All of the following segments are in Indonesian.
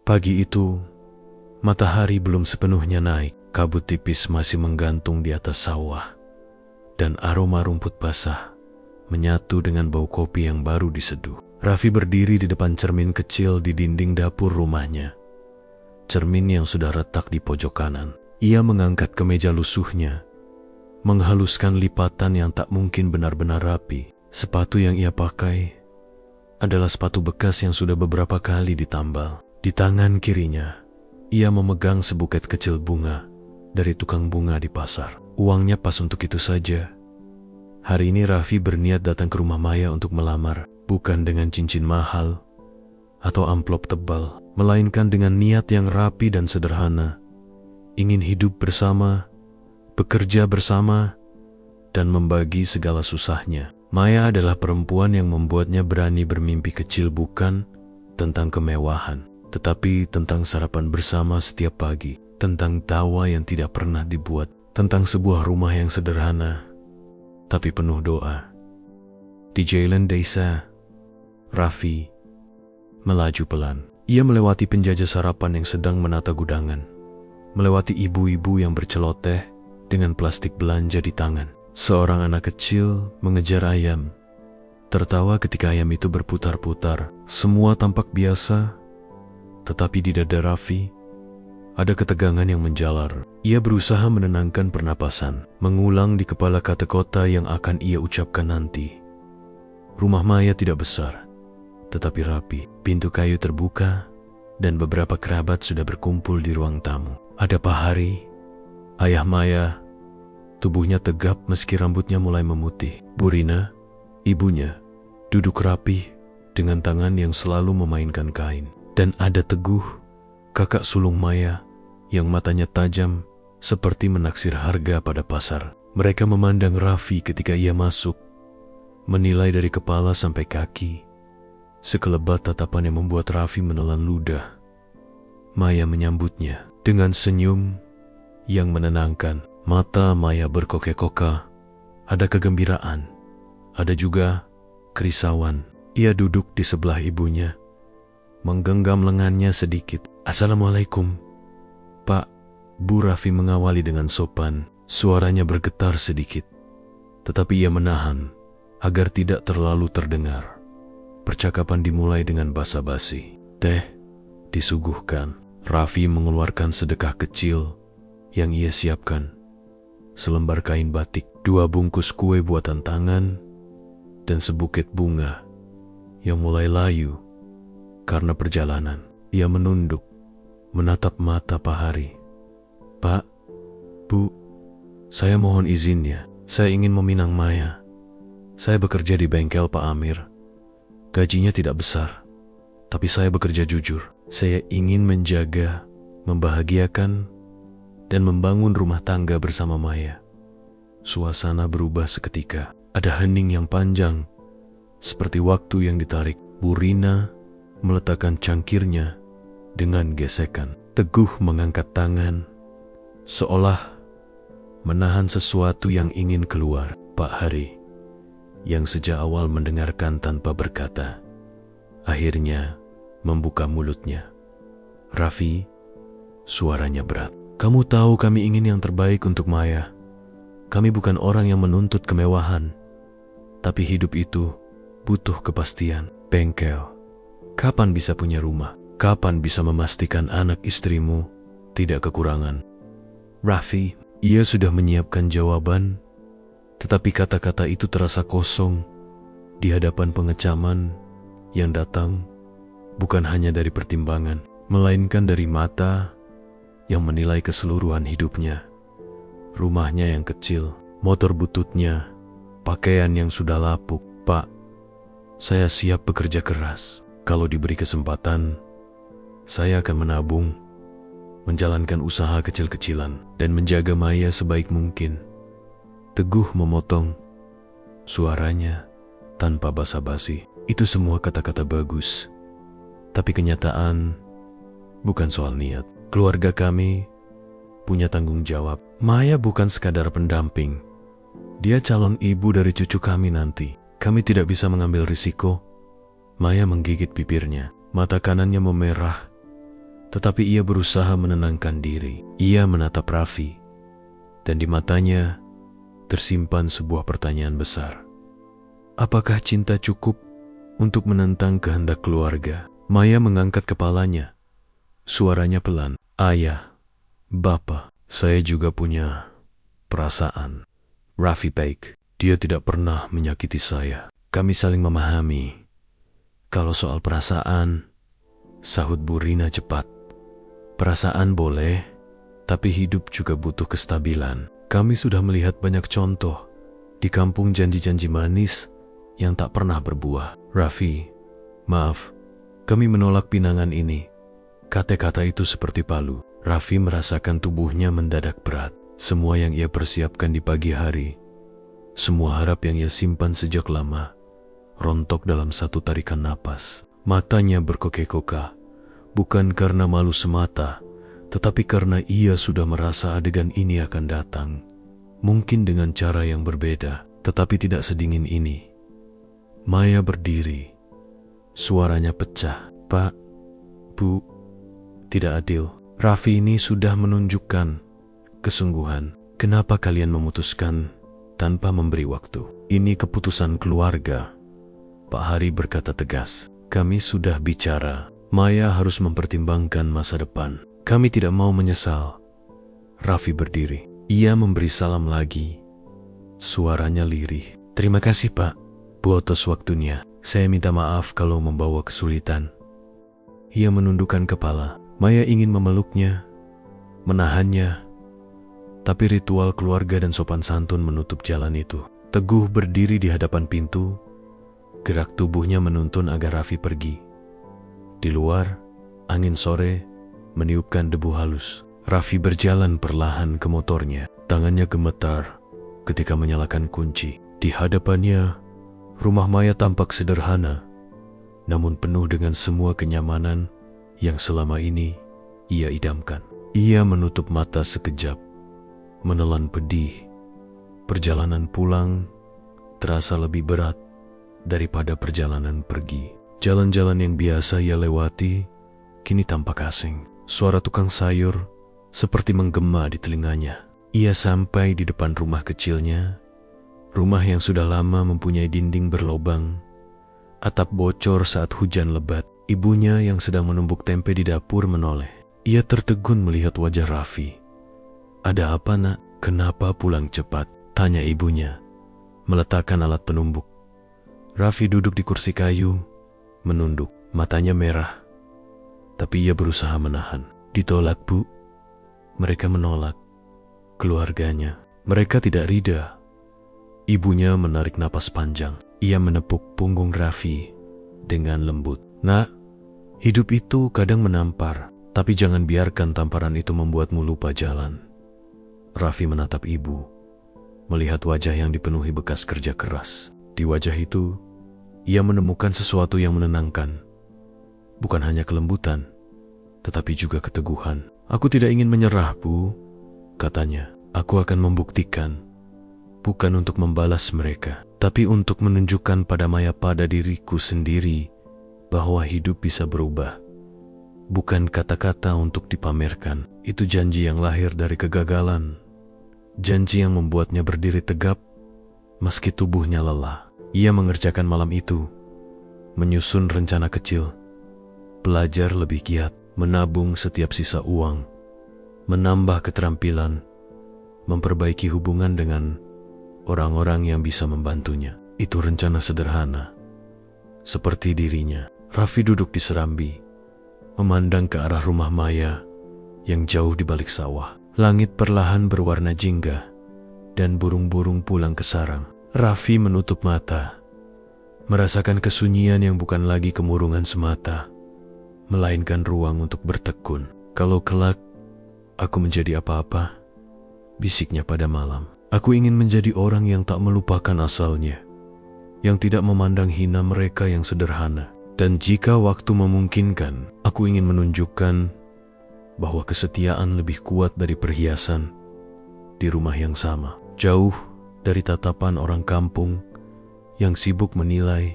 Pagi itu, matahari belum sepenuhnya naik. Kabut tipis masih menggantung di atas sawah, dan aroma rumput basah menyatu dengan bau kopi yang baru diseduh. Raffi berdiri di depan cermin kecil di dinding dapur rumahnya. Cermin yang sudah retak di pojok kanan. Ia mengangkat kemeja lusuhnya, menghaluskan lipatan yang tak mungkin benar-benar rapi. Sepatu yang ia pakai adalah sepatu bekas yang sudah beberapa kali ditambal. Di tangan kirinya, ia memegang sebuket kecil bunga dari tukang bunga di pasar. Uangnya pas untuk itu saja. Hari ini Raffi berniat datang ke rumah Maya untuk melamar, bukan dengan cincin mahal atau amplop tebal, melainkan dengan niat yang rapi dan sederhana. Ingin hidup bersama, bekerja bersama, dan membagi segala susahnya. Maya adalah perempuan yang membuatnya berani bermimpi kecil, bukan tentang kemewahan, tetapi tentang sarapan bersama setiap pagi, tentang tawa yang tidak pernah dibuat, tentang sebuah rumah yang sederhana, tapi penuh doa. Di jalan desa, Raffi melaju pelan. Ia melewati penjajah sarapan yang sedang menata gudangan, melewati ibu-ibu yang berceloteh dengan plastik belanja di tangan. Seorang anak kecil mengejar ayam, tertawa ketika ayam itu berputar-putar. Semua tampak biasa, tetapi di dada Raffi ada ketegangan yang menjalar. Ia berusaha menenangkan pernapasan, mengulang di kepala kata-kata yang akan ia ucapkan nanti. Rumah Maya tidak besar, tetapi rapi. Pintu kayu terbuka, dan beberapa kerabat sudah berkumpul di ruang tamu. Ada Pak Hari, ayah Maya. Tubuhnya tegap meski rambutnya mulai memutih. Bu Rina, ibunya, duduk rapi dengan tangan yang selalu memainkan kain. Dan ada Teguh, kakak sulung Maya, yang matanya tajam seperti menaksir harga pada pasar. Mereka memandang Raffi ketika ia masuk, menilai dari kepala sampai kaki. Sekelebat tatapan yang membuat Raffi menelan ludah. Maya menyambutnya dengan senyum yang menenangkan. Mata Maya berkokek-kokak. Ada kegembiraan, ada juga kerisauan. Ia duduk di sebelah ibunya, menggenggam lengannya sedikit. Assalamualaikum, Pak. Bu Raffi mengawali dengan sopan. Suaranya bergetar sedikit, tetapi ia menahan agar tidak terlalu terdengar. Percakapan dimulai dengan basa-basi. Teh disuguhkan. Raffi mengeluarkan sedekah kecil yang ia siapkan. Selembar kain batik, 2 bungkus kue buatan tangan, dan sebuket bunga yang mulai layu karena perjalanan. Ia menunduk, menatap mata Pak Hari. Pak, Bu, saya mohon izinnya. Saya ingin meminang Maya. Saya bekerja di bengkel Pak Amir. Gajinya tidak besar, tapi saya bekerja jujur. Saya ingin menjaga, membahagiakan, dan membangun rumah tangga bersama Maya. Suasana berubah seketika. Ada hening yang panjang, seperti waktu yang ditarik. Bu Rina meletakkan cangkirnya dengan gesekan. Teguh mengangkat tangan, seolah menahan sesuatu yang ingin keluar. Pak Hari, yang sejak awal mendengarkan tanpa berkata, akhirnya membuka mulutnya. Raffi, suaranya berat. Kamu tahu kami ingin yang terbaik untuk Maya. Kami bukan orang yang menuntut kemewahan, tapi hidup itu butuh kepastian. Bengkel, kapan bisa punya rumah? Kapan bisa memastikan anak istrimu tidak kekurangan? Raffi, ia sudah menyiapkan jawaban, tetapi kata-kata itu terasa kosong di hadapan pengecaman yang datang bukan hanya dari pertimbangan, melainkan dari mata yang menilai keseluruhan hidupnya. Rumahnya yang kecil, motor bututnya, pakaian yang sudah lapuk. Pak, saya siap bekerja keras. Kalau diberi kesempatan, saya akan menabung, menjalankan usaha kecil-kecilan, dan menjaga Maya sebaik mungkin. Teguh memotong, suaranya tanpa basa-basi. Itu semua kata-kata bagus, tapi kenyataan bukan soal niat. Keluarga kami punya tanggung jawab. Maya bukan sekadar pendamping. Dia calon ibu dari cucu kami nanti. Kami tidak bisa mengambil risiko. Maya menggigit bibirnya. Mata kanannya memerah tetapi ia berusaha menenangkan diri. Ia menatap Raffi, dan di matanya tersimpan sebuah pertanyaan besar. Apakah cinta cukup untuk menentang kehendak keluarga? Maya mengangkat kepalanya. Suaranya pelan. Ayah, Bapak, saya juga punya perasaan. Raffi baik. Dia tidak pernah menyakiti saya. Kami saling memahami. Kalau soal perasaan, sahut Bu Rina cepat. Perasaan boleh, tapi hidup juga butuh kestabilan. Kami sudah melihat banyak contoh di kampung janji-janji manis yang tak pernah berbuah. Raffi, maaf, kami menolak pinangan ini. Kata-kata itu seperti palu. Raffi merasakan tubuhnya mendadak berat. Semua yang ia persiapkan di pagi hari, semua harap yang ia simpan sejak lama, rontok dalam satu tarikan napas. Matanya berkokek-kokah, bukan karena malu semata, tetapi karena ia sudah merasa adegan ini akan datang. Mungkin dengan cara yang berbeda, tetapi tidak sedingin ini. Maya berdiri. Suaranya pecah. Pak, Bu, tidak adil. Raffi ini sudah menunjukkan kesungguhan. Kenapa kalian memutuskan tanpa memberi waktu? Ini keputusan keluarga. Pak Hari berkata tegas. Kami sudah bicara. Maya harus mempertimbangkan masa depan. Kami tidak mau menyesal. Raffi berdiri. Ia memberi salam lagi. Suaranya lirih. Terima kasih Pak, Bu atas waktunya. Saya minta maaf kalau membawa kesulitan. Ia menundukkan kepala. Maya ingin memeluknya, menahannya, tapi ritual keluarga dan sopan santun menutup jalan itu. Teguh berdiri di hadapan pintu, gerak tubuhnya menuntun agar Raffi pergi. Di luar, angin sore meniupkan debu halus. Raffi berjalan perlahan ke motornya. Tangannya gemetar ketika menyalakan kunci. Di hadapannya, rumah Maya tampak sederhana, namun penuh dengan semua kenyamanan yang selama ini ia idamkan. Ia menutup mata sekejap, menelan pedih. Perjalanan pulang terasa lebih berat daripada perjalanan pergi. Jalan-jalan yang biasa ia lewati kini tampak asing. Suara tukang sayur seperti menggema di telinganya. Ia sampai di depan rumah kecilnya, rumah yang sudah lama mempunyai dinding berlobang, atap bocor saat hujan lebat. Ibunya yang sedang menumbuk tempe di dapur menoleh. Ia tertegun melihat wajah Raffi. Ada apa nak? Kenapa pulang cepat? Tanya ibunya, meletakkan alat penumbuk. Raffi duduk di kursi kayu, menunduk, matanya merah. Tapi ia berusaha menahan. Ditolak Bu. Mereka menolak. Keluarganya. Mereka tidak ridha. Ibunya menarik napas panjang. Ia menepuk punggung Raffi dengan lembut. Nak, hidup itu kadang menampar, tapi jangan biarkan tamparan itu membuatmu lupa jalan. Raffi menatap ibu, melihat wajah yang dipenuhi bekas kerja keras. Di wajah itu, ia menemukan sesuatu yang menenangkan. Bukan hanya kelembutan, tetapi juga keteguhan. Aku tidak ingin menyerah, Bu, katanya. Aku akan membuktikan, bukan untuk membalas mereka, tapi untuk menunjukkan pada Maya pada diriku sendiri bahwa hidup bisa berubah. Bukan kata-kata untuk dipamerkan. Itu janji yang lahir dari kegagalan. Janji yang membuatnya berdiri tegap meski tubuhnya lelah. Ia mengerjakan malam itu, menyusun rencana kecil, belajar lebih giat, menabung setiap sisa uang, menambah keterampilan, memperbaiki hubungan dengan orang-orang yang bisa membantunya. Itu rencana sederhana, seperti dirinya. Raffi duduk di serambi, memandang ke arah rumah Maya yang jauh di balik sawah. Langit perlahan berwarna jingga, dan burung-burung pulang ke sarang. Raffi menutup mata, merasakan kesunyian yang bukan lagi kemurungan semata, melainkan ruang untuk bertekun. Kalau kelak aku menjadi apa-apa, bisiknya pada malam, aku ingin menjadi orang yang tak melupakan asalnya, yang tidak memandang hina mereka yang sederhana. Dan jika waktu memungkinkan, aku ingin menunjukkan bahwa kesetiaan lebih kuat dari perhiasan di rumah yang sama, jauh dari tatapan orang kampung yang sibuk menilai.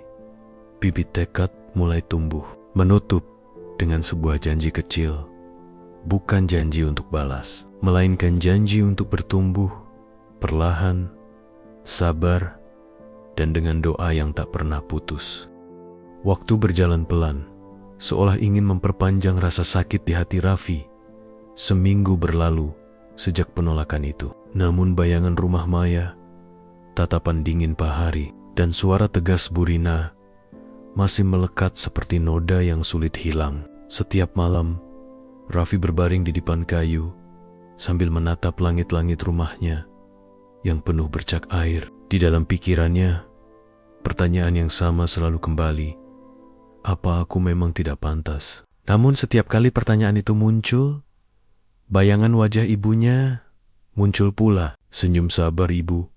Bibit tekad mulai tumbuh, menutup dengan sebuah janji kecil bukan janji untuk balas, melainkan janji untuk bertumbuh, perlahan, sabar, dan dengan doa yang tak pernah putus. Waktu berjalan pelan, seolah ingin memperpanjang rasa sakit di hati Raffi. Seminggu berlalu sejak penolakan itu. Namun bayangan rumah Maya, tatapan dingin Pak Hari, dan suara tegas Bu Rina masih melekat seperti noda yang sulit hilang. Setiap malam, Raffi berbaring di dipan kayu sambil menatap langit-langit rumahnya yang penuh bercak air. Di dalam pikirannya, pertanyaan yang sama selalu kembali. Apa aku memang tidak pantas? Namun setiap kali pertanyaan itu muncul, bayangan wajah ibunya muncul pula. Senyum sabar ibu,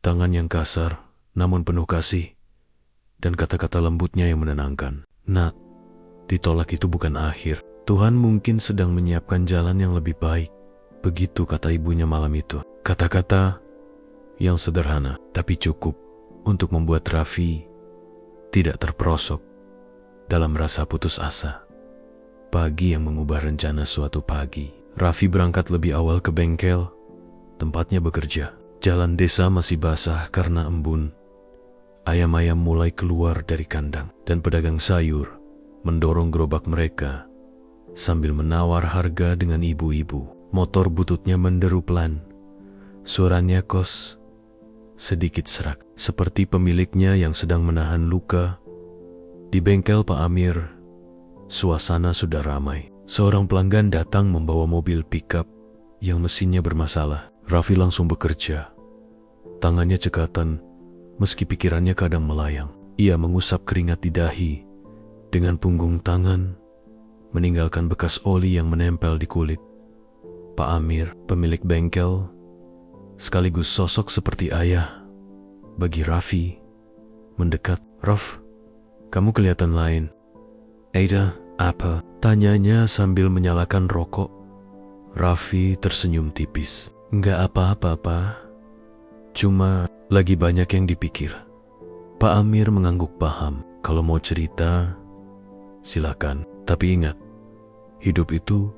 tangan yang kasar namun penuh kasih, dan kata-kata lembutnya yang menenangkan. Nak, ditolak itu bukan akhir. Tuhan mungkin sedang menyiapkan jalan yang lebih baik. Begitu kata ibunya malam itu. Kata-kata yang sederhana tapi cukup untuk membuat Raffi tidak terperosok dalam rasa putus asa. Pagi yang mengubah rencana suatu pagi. Raffi berangkat lebih awal ke bengkel tempatnya bekerja. Jalan desa masih basah karena embun. Ayam-ayam mulai keluar dari kandang, dan pedagang sayur mendorong gerobak mereka sambil menawar harga dengan ibu-ibu. Motor bututnya menderu pelan. Suaranya kos sedikit serak, seperti pemiliknya yang sedang menahan luka. Di bengkel Pak Amir, suasana sudah ramai. Seorang pelanggan datang membawa mobil pickup yang mesinnya bermasalah. Raffi langsung bekerja. Tangannya cekatan, meski pikirannya kadang melayang. Ia mengusap keringat di dahi dengan punggung tangan, meninggalkan bekas oli yang menempel di kulit. Pak Amir, pemilik bengkel, sekaligus sosok seperti ayah bagi Raffi, mendekat. Raf, kamu kelihatan lain. Ada apa? Tanyanya sambil menyalakan rokok. Raffi tersenyum tipis. Enggak apa-apa, Pak. Cuma lagi banyak yang dipikir. Pak Amir mengangguk paham. Kalau mau cerita, silakan. Tapi ingat, hidup itu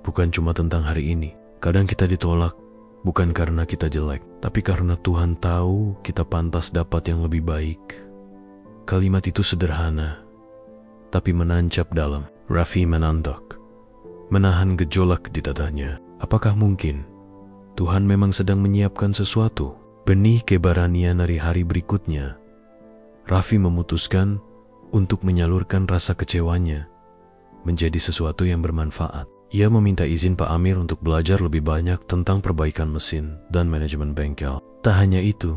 bukan cuma tentang hari ini. Kadang kita ditolak, bukan karena kita jelek, tapi karena Tuhan tahu kita pantas dapat yang lebih baik. Kalimat itu sederhana, tapi menancap dalam. Raffi menandok, menahan gejolak di dadanya. Apakah mungkin Tuhan memang sedang menyiapkan sesuatu? Benih keberanian dari hari berikutnya, Raffi memutuskan untuk menyalurkan rasa kecewanya menjadi sesuatu yang bermanfaat. Ia meminta izin Pak Amir untuk belajar lebih banyak tentang perbaikan mesin dan manajemen bengkel. Tak hanya itu,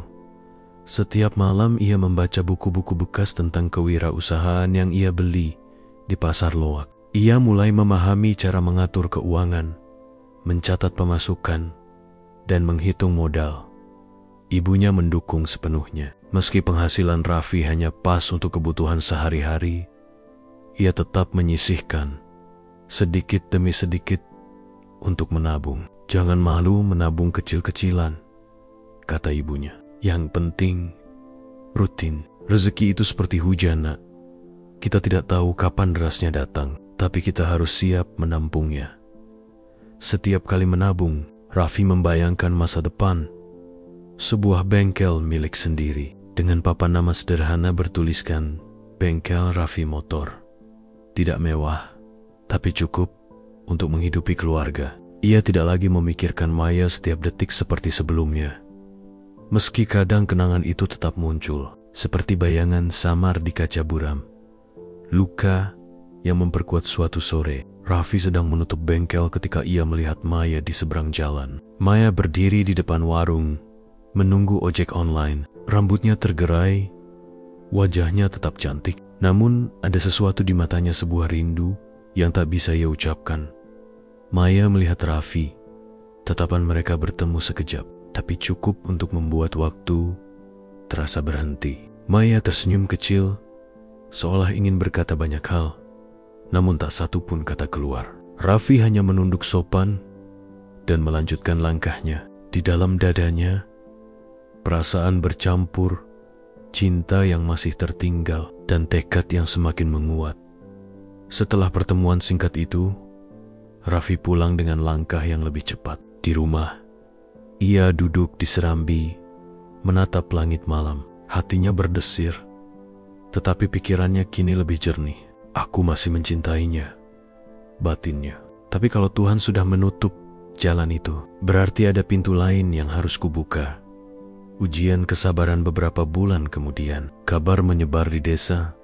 setiap malam ia membaca buku-buku bekas tentang kewirausahaan yang ia beli di pasar loak. Ia mulai memahami cara mengatur keuangan, mencatat pemasukan, dan menghitung modal. Ibunya mendukung sepenuhnya. Meski penghasilan Raffi hanya pas untuk kebutuhan sehari-hari, ia tetap menyisihkan sedikit demi sedikit untuk menabung. Jangan malu menabung kecil-kecilan, kata ibunya. Yang penting, rutin. Rezeki itu seperti hujan, nak. Kita tidak tahu kapan derasnya datang, tapi kita harus siap menampungnya. Setiap kali menabung, Raffi membayangkan masa depan. Sebuah bengkel milik sendiri, dengan papan nama sederhana bertuliskan Bengkel Raffi Motor. Tidak mewah, tapi cukup untuk menghidupi keluarga. Ia tidak lagi memikirkan Maya setiap detik seperti sebelumnya. Meski kadang kenangan itu tetap muncul, seperti bayangan samar di kaca buram. Luka yang memperkuat suatu sore, Raffi sedang menutup bengkel ketika ia melihat Maya di seberang jalan. Maya berdiri di depan warung, menunggu ojek online. Rambutnya tergerai, wajahnya tetap cantik. Namun ada sesuatu di matanya, sebuah rindu yang tak bisa ia ucapkan. Maya melihat Raffi. Tatapan mereka bertemu sekejap, tapi cukup untuk membuat waktu terasa berhenti. Maya tersenyum kecil, seolah ingin berkata banyak hal, namun tak satu pun kata keluar. Raffi hanya menunduk sopan dan melanjutkan langkahnya. Di dalam dadanya, perasaan bercampur, cinta yang masih tertinggal, dan tekad yang semakin menguat. Setelah pertemuan singkat itu, Raffi pulang dengan langkah yang lebih cepat. Di rumah, ia duduk di serambi, menatap langit malam. Hatinya berdesir, tetapi pikirannya kini lebih jernih. Aku masih mencintainya, batinnya. Tapi kalau Tuhan sudah menutup jalan itu, berarti ada pintu lain yang harus kubuka. Ujian kesabaran beberapa bulan kemudian, kabar menyebar di desa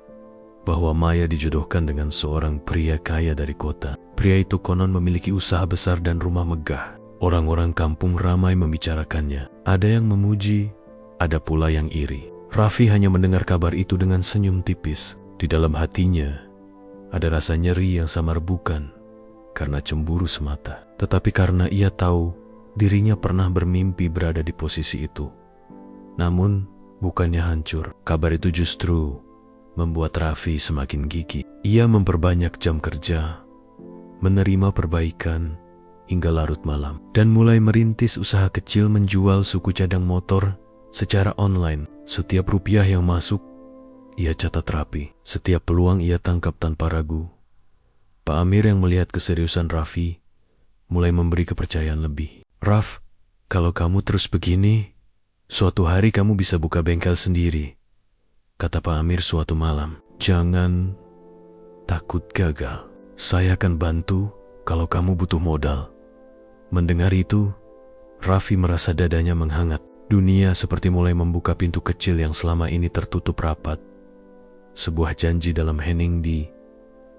bahwa Maya dijodohkan dengan seorang pria kaya dari kota. Pria itu konon memiliki usaha besar dan rumah megah. Orang-orang kampung ramai membicarakannya. Ada yang memuji, ada pula yang iri. Raffi hanya mendengar kabar itu dengan senyum tipis. Di dalam hatinya, ada rasa nyeri yang samar, bukan karena cemburu semata, tetapi karena ia tahu dirinya pernah bermimpi berada di posisi itu. Namun, bukannya hancur. Kabar itu justru membuat Raffi semakin gigih. Ia memperbanyak jam kerja, menerima perbaikan hingga larut malam, dan mulai merintis usaha kecil menjual suku cadang motor secara online. Setiap rupiah yang masuk, ia catat rapi. Setiap peluang ia tangkap tanpa ragu. Pak Amir yang melihat keseriusan Raffi mulai memberi kepercayaan lebih. "Raff, kalau kamu terus begini, suatu hari kamu bisa buka bengkel sendiri," kata Pak Amir suatu malam. "Jangan takut gagal. Saya akan bantu kalau kamu butuh modal." Mendengar itu, Raffi merasa dadanya menghangat. Dunia seperti mulai membuka pintu kecil yang selama ini tertutup rapat. Sebuah janji dalam hening di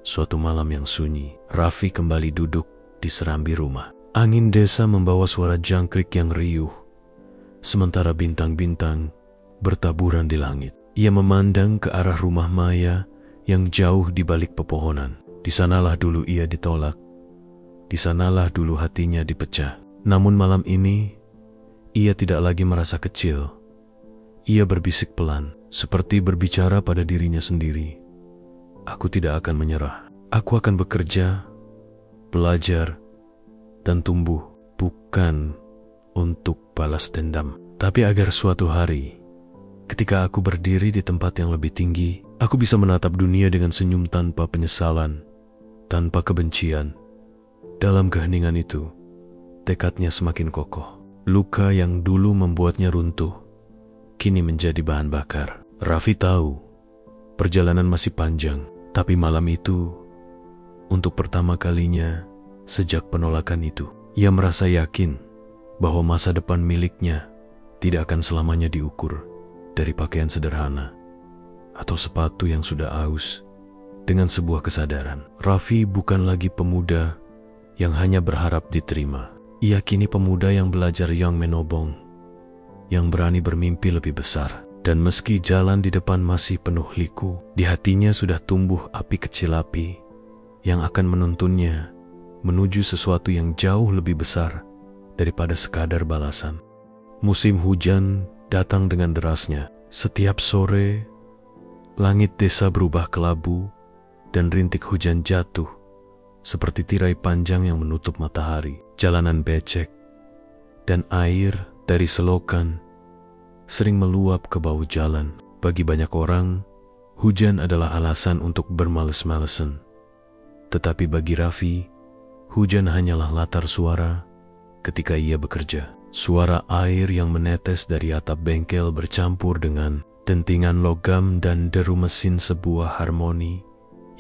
suatu malam yang sunyi. Raffi kembali duduk di serambi rumah. Angin desa membawa suara jangkrik yang riuh, sementara bintang-bintang bertaburan di langit. Ia memandang ke arah rumah Maya yang jauh di balik pepohonan. Di sanalah dulu ia ditolak. Di sanalah dulu hatinya dipecah. Namun malam ini, ia tidak lagi merasa kecil. Ia berbisik pelan, seperti berbicara pada dirinya sendiri. "Aku tidak akan menyerah. Aku akan bekerja, belajar, dan tumbuh. Bukan untuk balas dendam, tapi agar suatu hari, ketika aku berdiri di tempat yang lebih tinggi, aku bisa menatap dunia dengan senyum tanpa penyesalan, tanpa kebencian." Dalam keheningan itu, tekadnya semakin kokoh. Luka yang dulu membuatnya runtuh, kini menjadi bahan bakar. Raffi tahu, perjalanan masih panjang, tapi malam itu, untuk pertama kalinya sejak penolakan itu, ia merasa yakin bahwa masa depan miliknya tidak akan selamanya diukur dari pakaian sederhana atau sepatu yang sudah aus. Dengan sebuah kesadaran, Raffi bukan lagi pemuda yang hanya berharap diterima. Ia kini pemuda yang belajar yang menobong, yang berani bermimpi lebih besar. Dan meski jalan di depan masih penuh liku, di hatinya sudah tumbuh api kecil, api yang akan menuntunnya menuju sesuatu yang jauh lebih besar daripada sekadar balasan. Musim hujan datang dengan derasnya. Setiap sore, langit desa berubah kelabu dan rintik hujan jatuh seperti tirai panjang yang menutup matahari. Jalanan becek dan air dari selokan sering meluap ke bahu jalan. Bagi banyak orang, hujan adalah alasan untuk bermales-malesan. Tetapi bagi Raffi, hujan hanyalah latar suara ketika ia bekerja. Suara air yang menetes dari atap bengkel bercampur dengan dentingan logam dan deru mesin, sebuah harmoni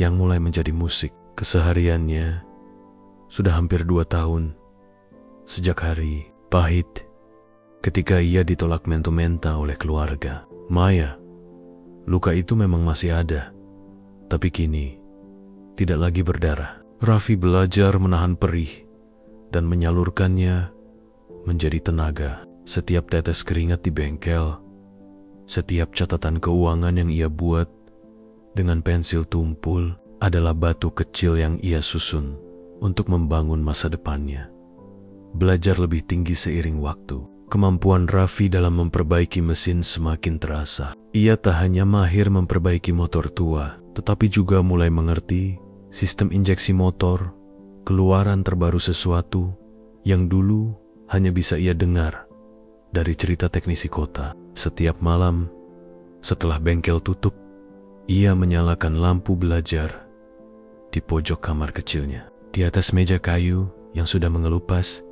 yang mulai menjadi musik. Kesehariannya sudah hampir 2 tahun sejak hari pahit ketika ia ditolak menta-menta oleh keluarga. Maya, luka itu memang masih ada, tapi kini tidak lagi berdarah. Raffi belajar menahan perih dan menyalurkannya menjadi tenaga. Setiap tetes keringat di bengkel, setiap catatan keuangan yang ia buat dengan pensil tumpul adalah batu kecil yang ia susun untuk membangun masa depannya. Belajar lebih tinggi seiring waktu. Kemampuan Raffi dalam memperbaiki mesin semakin terasa. Ia tak hanya mahir memperbaiki motor tua, tetapi juga mulai mengerti sistem injeksi motor, keluaran terbaru, sesuatu yang dulu hanya bisa ia dengar dari cerita teknisi kota. Setiap malam, setelah bengkel tutup, ia menyalakan lampu belajar di pojok kamar kecilnya. Di atas meja kayu yang sudah mengelupas,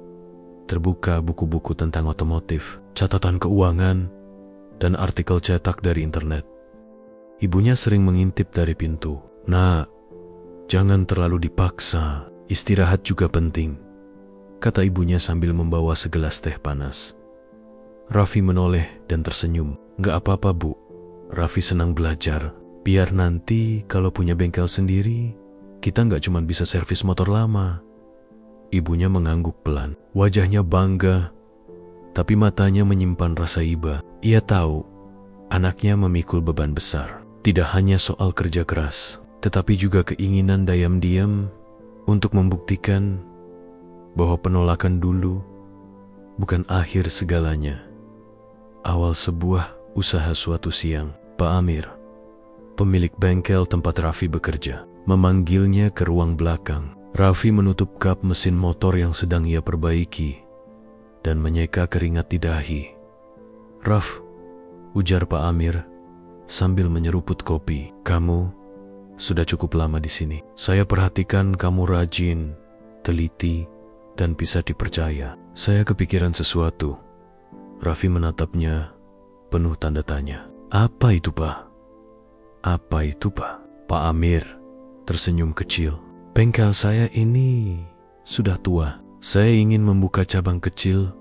terbuka buku-buku tentang otomotif, catatan keuangan, dan artikel cetak dari internet. Ibunya sering mengintip dari pintu. "Nak, jangan terlalu dipaksa, istirahat juga penting," kata ibunya sambil membawa segelas teh panas. Raffi menoleh dan tersenyum. "Nggak apa-apa, Bu. Raffi senang belajar. Biar nanti kalau punya bengkel sendiri, kita nggak cuma bisa servis motor lama." Ibunya mengangguk pelan. Wajahnya bangga, tapi matanya menyimpan rasa iba. Ia tahu anaknya memikul beban besar. Tidak hanya soal kerja keras, tetapi juga keinginan diam-diam untuk membuktikan bahwa penolakan dulu bukan akhir segalanya. Awal sebuah usaha. Suatu siang, Pak Amir, pemilik bengkel tempat Raffi bekerja, memanggilnya ke ruang belakang. Raffi menutup kap mesin motor yang sedang ia perbaiki dan menyeka keringat di dahi. "Raf," ujar Pak Amir sambil menyeruput kopi, "kamu sudah cukup lama di sini. Saya perhatikan kamu rajin, teliti, dan bisa dipercaya." Saya kepikiran sesuatu. Raffi menatapnya penuh tanda tanya. "Apa itu, Pak?" "Apa itu, Pak?" Pak Amir tersenyum kecil. "Bengkel saya ini sudah tua. Saya ingin membuka cabang kecil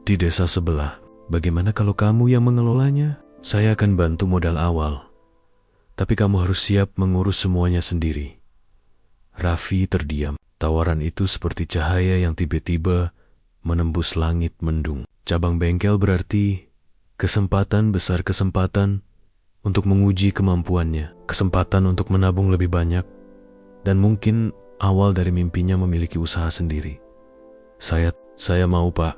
di desa sebelah. Bagaimana kalau kamu yang mengelolanya? Saya akan bantu modal awal, tapi kamu harus siap mengurus semuanya sendiri." Raffi terdiam. Tawaran itu seperti cahaya yang tiba-tiba menembus langit mendung. Cabang bengkel berarti kesempatan besar, kesempatan untuk menguji kemampuannya, kesempatan untuk menabung lebih banyak, dan mungkin awal dari mimpinya memiliki usaha sendiri. Saya mau, Pak,"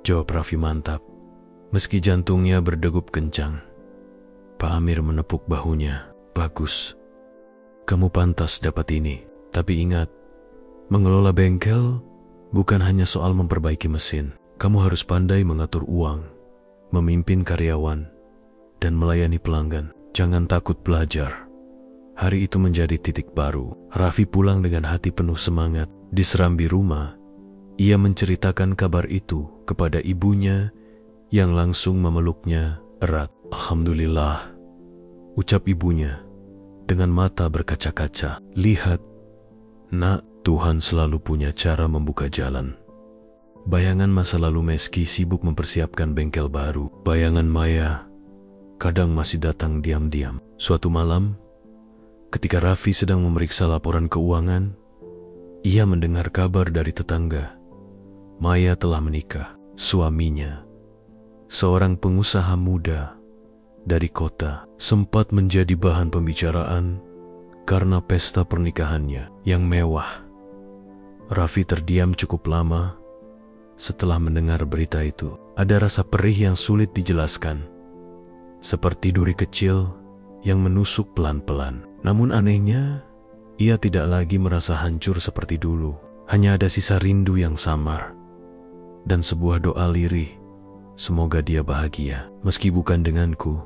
jawab Raffi mantap, meski jantungnya berdegup kencang. Pak Amir menepuk bahunya. "Bagus. Kamu pantas dapat ini. Tapi ingat, mengelola bengkel bukan hanya soal memperbaiki mesin. Kamu harus pandai mengatur uang, memimpin karyawan, dan melayani pelanggan. Jangan takut belajar." Hari itu menjadi titik baru. Raffi pulang dengan hati penuh semangat. Di serambi rumah, ia menceritakan kabar itu kepada ibunya yang langsung memeluknya erat. "Alhamdulillah," ucap ibunya dengan mata berkaca-kaca. "Lihat, Nak, Tuhan selalu punya cara membuka jalan." Bayangan masa lalu meski sibuk mempersiapkan bengkel baru, bayangan maya kadang masih datang diam-diam. Suatu malam, ketika Raffi sedang memeriksa laporan keuangan, ia mendengar kabar dari tetangga. Maya telah menikah. Suaminya, seorang pengusaha muda dari kota, sempat menjadi bahan pembicaraan karena pesta pernikahannya yang mewah. Raffi terdiam cukup lama setelah mendengar berita itu. Ada rasa perih yang sulit dijelaskan, seperti duri kecil yang menusuk pelan-pelan. Namun anehnya, ia tidak lagi merasa hancur seperti dulu. Hanya ada sisa rindu yang samar dan sebuah doa lirih, semoga dia bahagia, meski bukan denganku.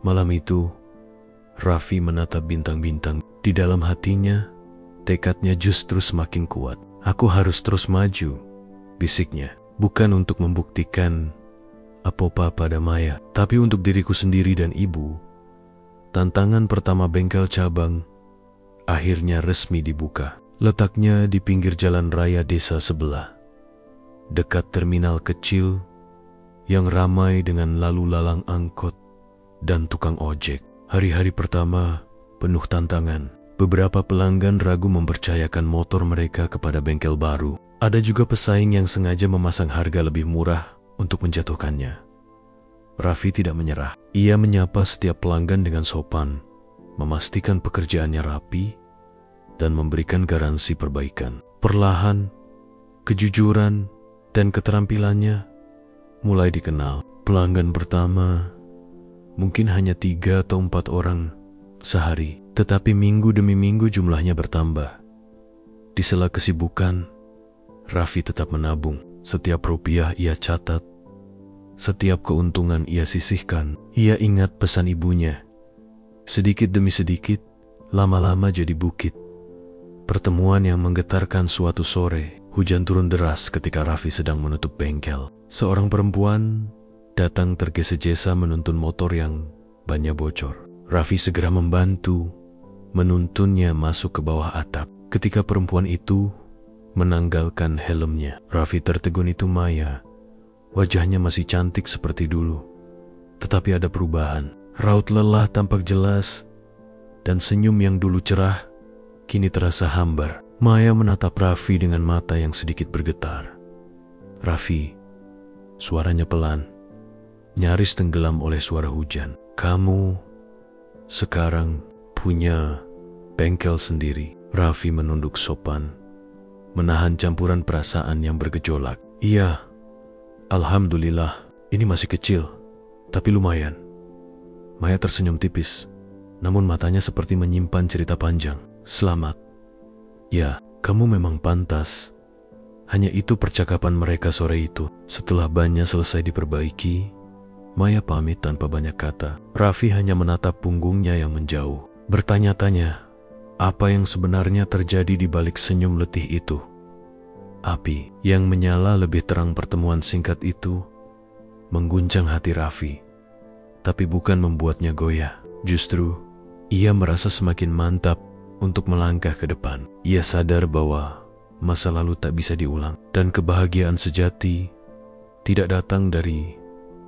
Malam itu, Raffi menatap bintang-bintang. Di dalam hatinya, tekadnya justru semakin kuat. "Aku harus terus maju," bisiknya. "Bukan untuk membuktikan apa-apa pada Maya, tapi untuk diriku sendiri dan ibu." Tantangan pertama bengkel cabang akhirnya resmi dibuka. Letaknya di pinggir jalan raya desa sebelah, dekat terminal kecil yang ramai dengan lalu lalang angkot dan tukang ojek. Hari-hari pertama penuh tantangan. Beberapa pelanggan ragu mempercayakan motor mereka kepada bengkel baru. Ada juga pesaing yang sengaja memasang harga lebih murah untuk menjatuhkannya. Raffi tidak menyerah. Ia menyapa setiap pelanggan dengan sopan, memastikan pekerjaannya rapi, dan memberikan garansi perbaikan. Perlahan, kejujuran dan keterampilannya mulai dikenal. Pelanggan pertama mungkin hanya 3 atau 4 orang sehari, tetapi minggu demi minggu jumlahnya bertambah. Di sela kesibukan, Raffi tetap menabung. Setiap rupiah ia catat, setiap keuntungan ia sisihkan. Ia ingat pesan ibunya, sedikit demi sedikit, lama-lama jadi bukit. Pertemuan yang menggetarkan suatu sore. Hujan turun deras ketika Raffi sedang menutup bengkel. Seorang perempuan datang tergesa-gesa menuntun motor yang bannya bocor. Raffi segera membantu menuntunnya masuk ke bawah atap. Ketika perempuan itu menanggalkan helmnya, Raffi tertegun. Itu Maya. Wajahnya masih cantik seperti dulu, tetapi ada perubahan. Raut lelah tampak jelas, dan senyum yang dulu cerah kini terasa hambar. Maya menatap Raffi dengan mata yang sedikit bergetar. "Raffi," suaranya pelan, nyaris tenggelam oleh suara hujan. "Kamu sekarang punya bengkel sendiri?" Raffi menunduk sopan, menahan campuran perasaan yang bergejolak. "Iya, alhamdulillah, ini masih kecil, tapi lumayan." Maya tersenyum tipis, namun matanya seperti menyimpan cerita panjang. "Selamat." "Ya, kamu memang pantas." Hanya itu percakapan mereka sore itu. Setelah bannya selesai diperbaiki, Maya pamit tanpa banyak kata. Raffi hanya menatap punggungnya yang menjauh, bertanya-tanya apa yang sebenarnya terjadi di balik senyum letih itu. Api yang menyala lebih terang pertemuan singkat itu mengguncang hati Raffi, tapi bukan membuatnya goyah. Justru, ia merasa semakin mantap untuk melangkah ke depan. Ia sadar bahwa masa lalu tak bisa diulang, dan kebahagiaan sejati tidak datang dari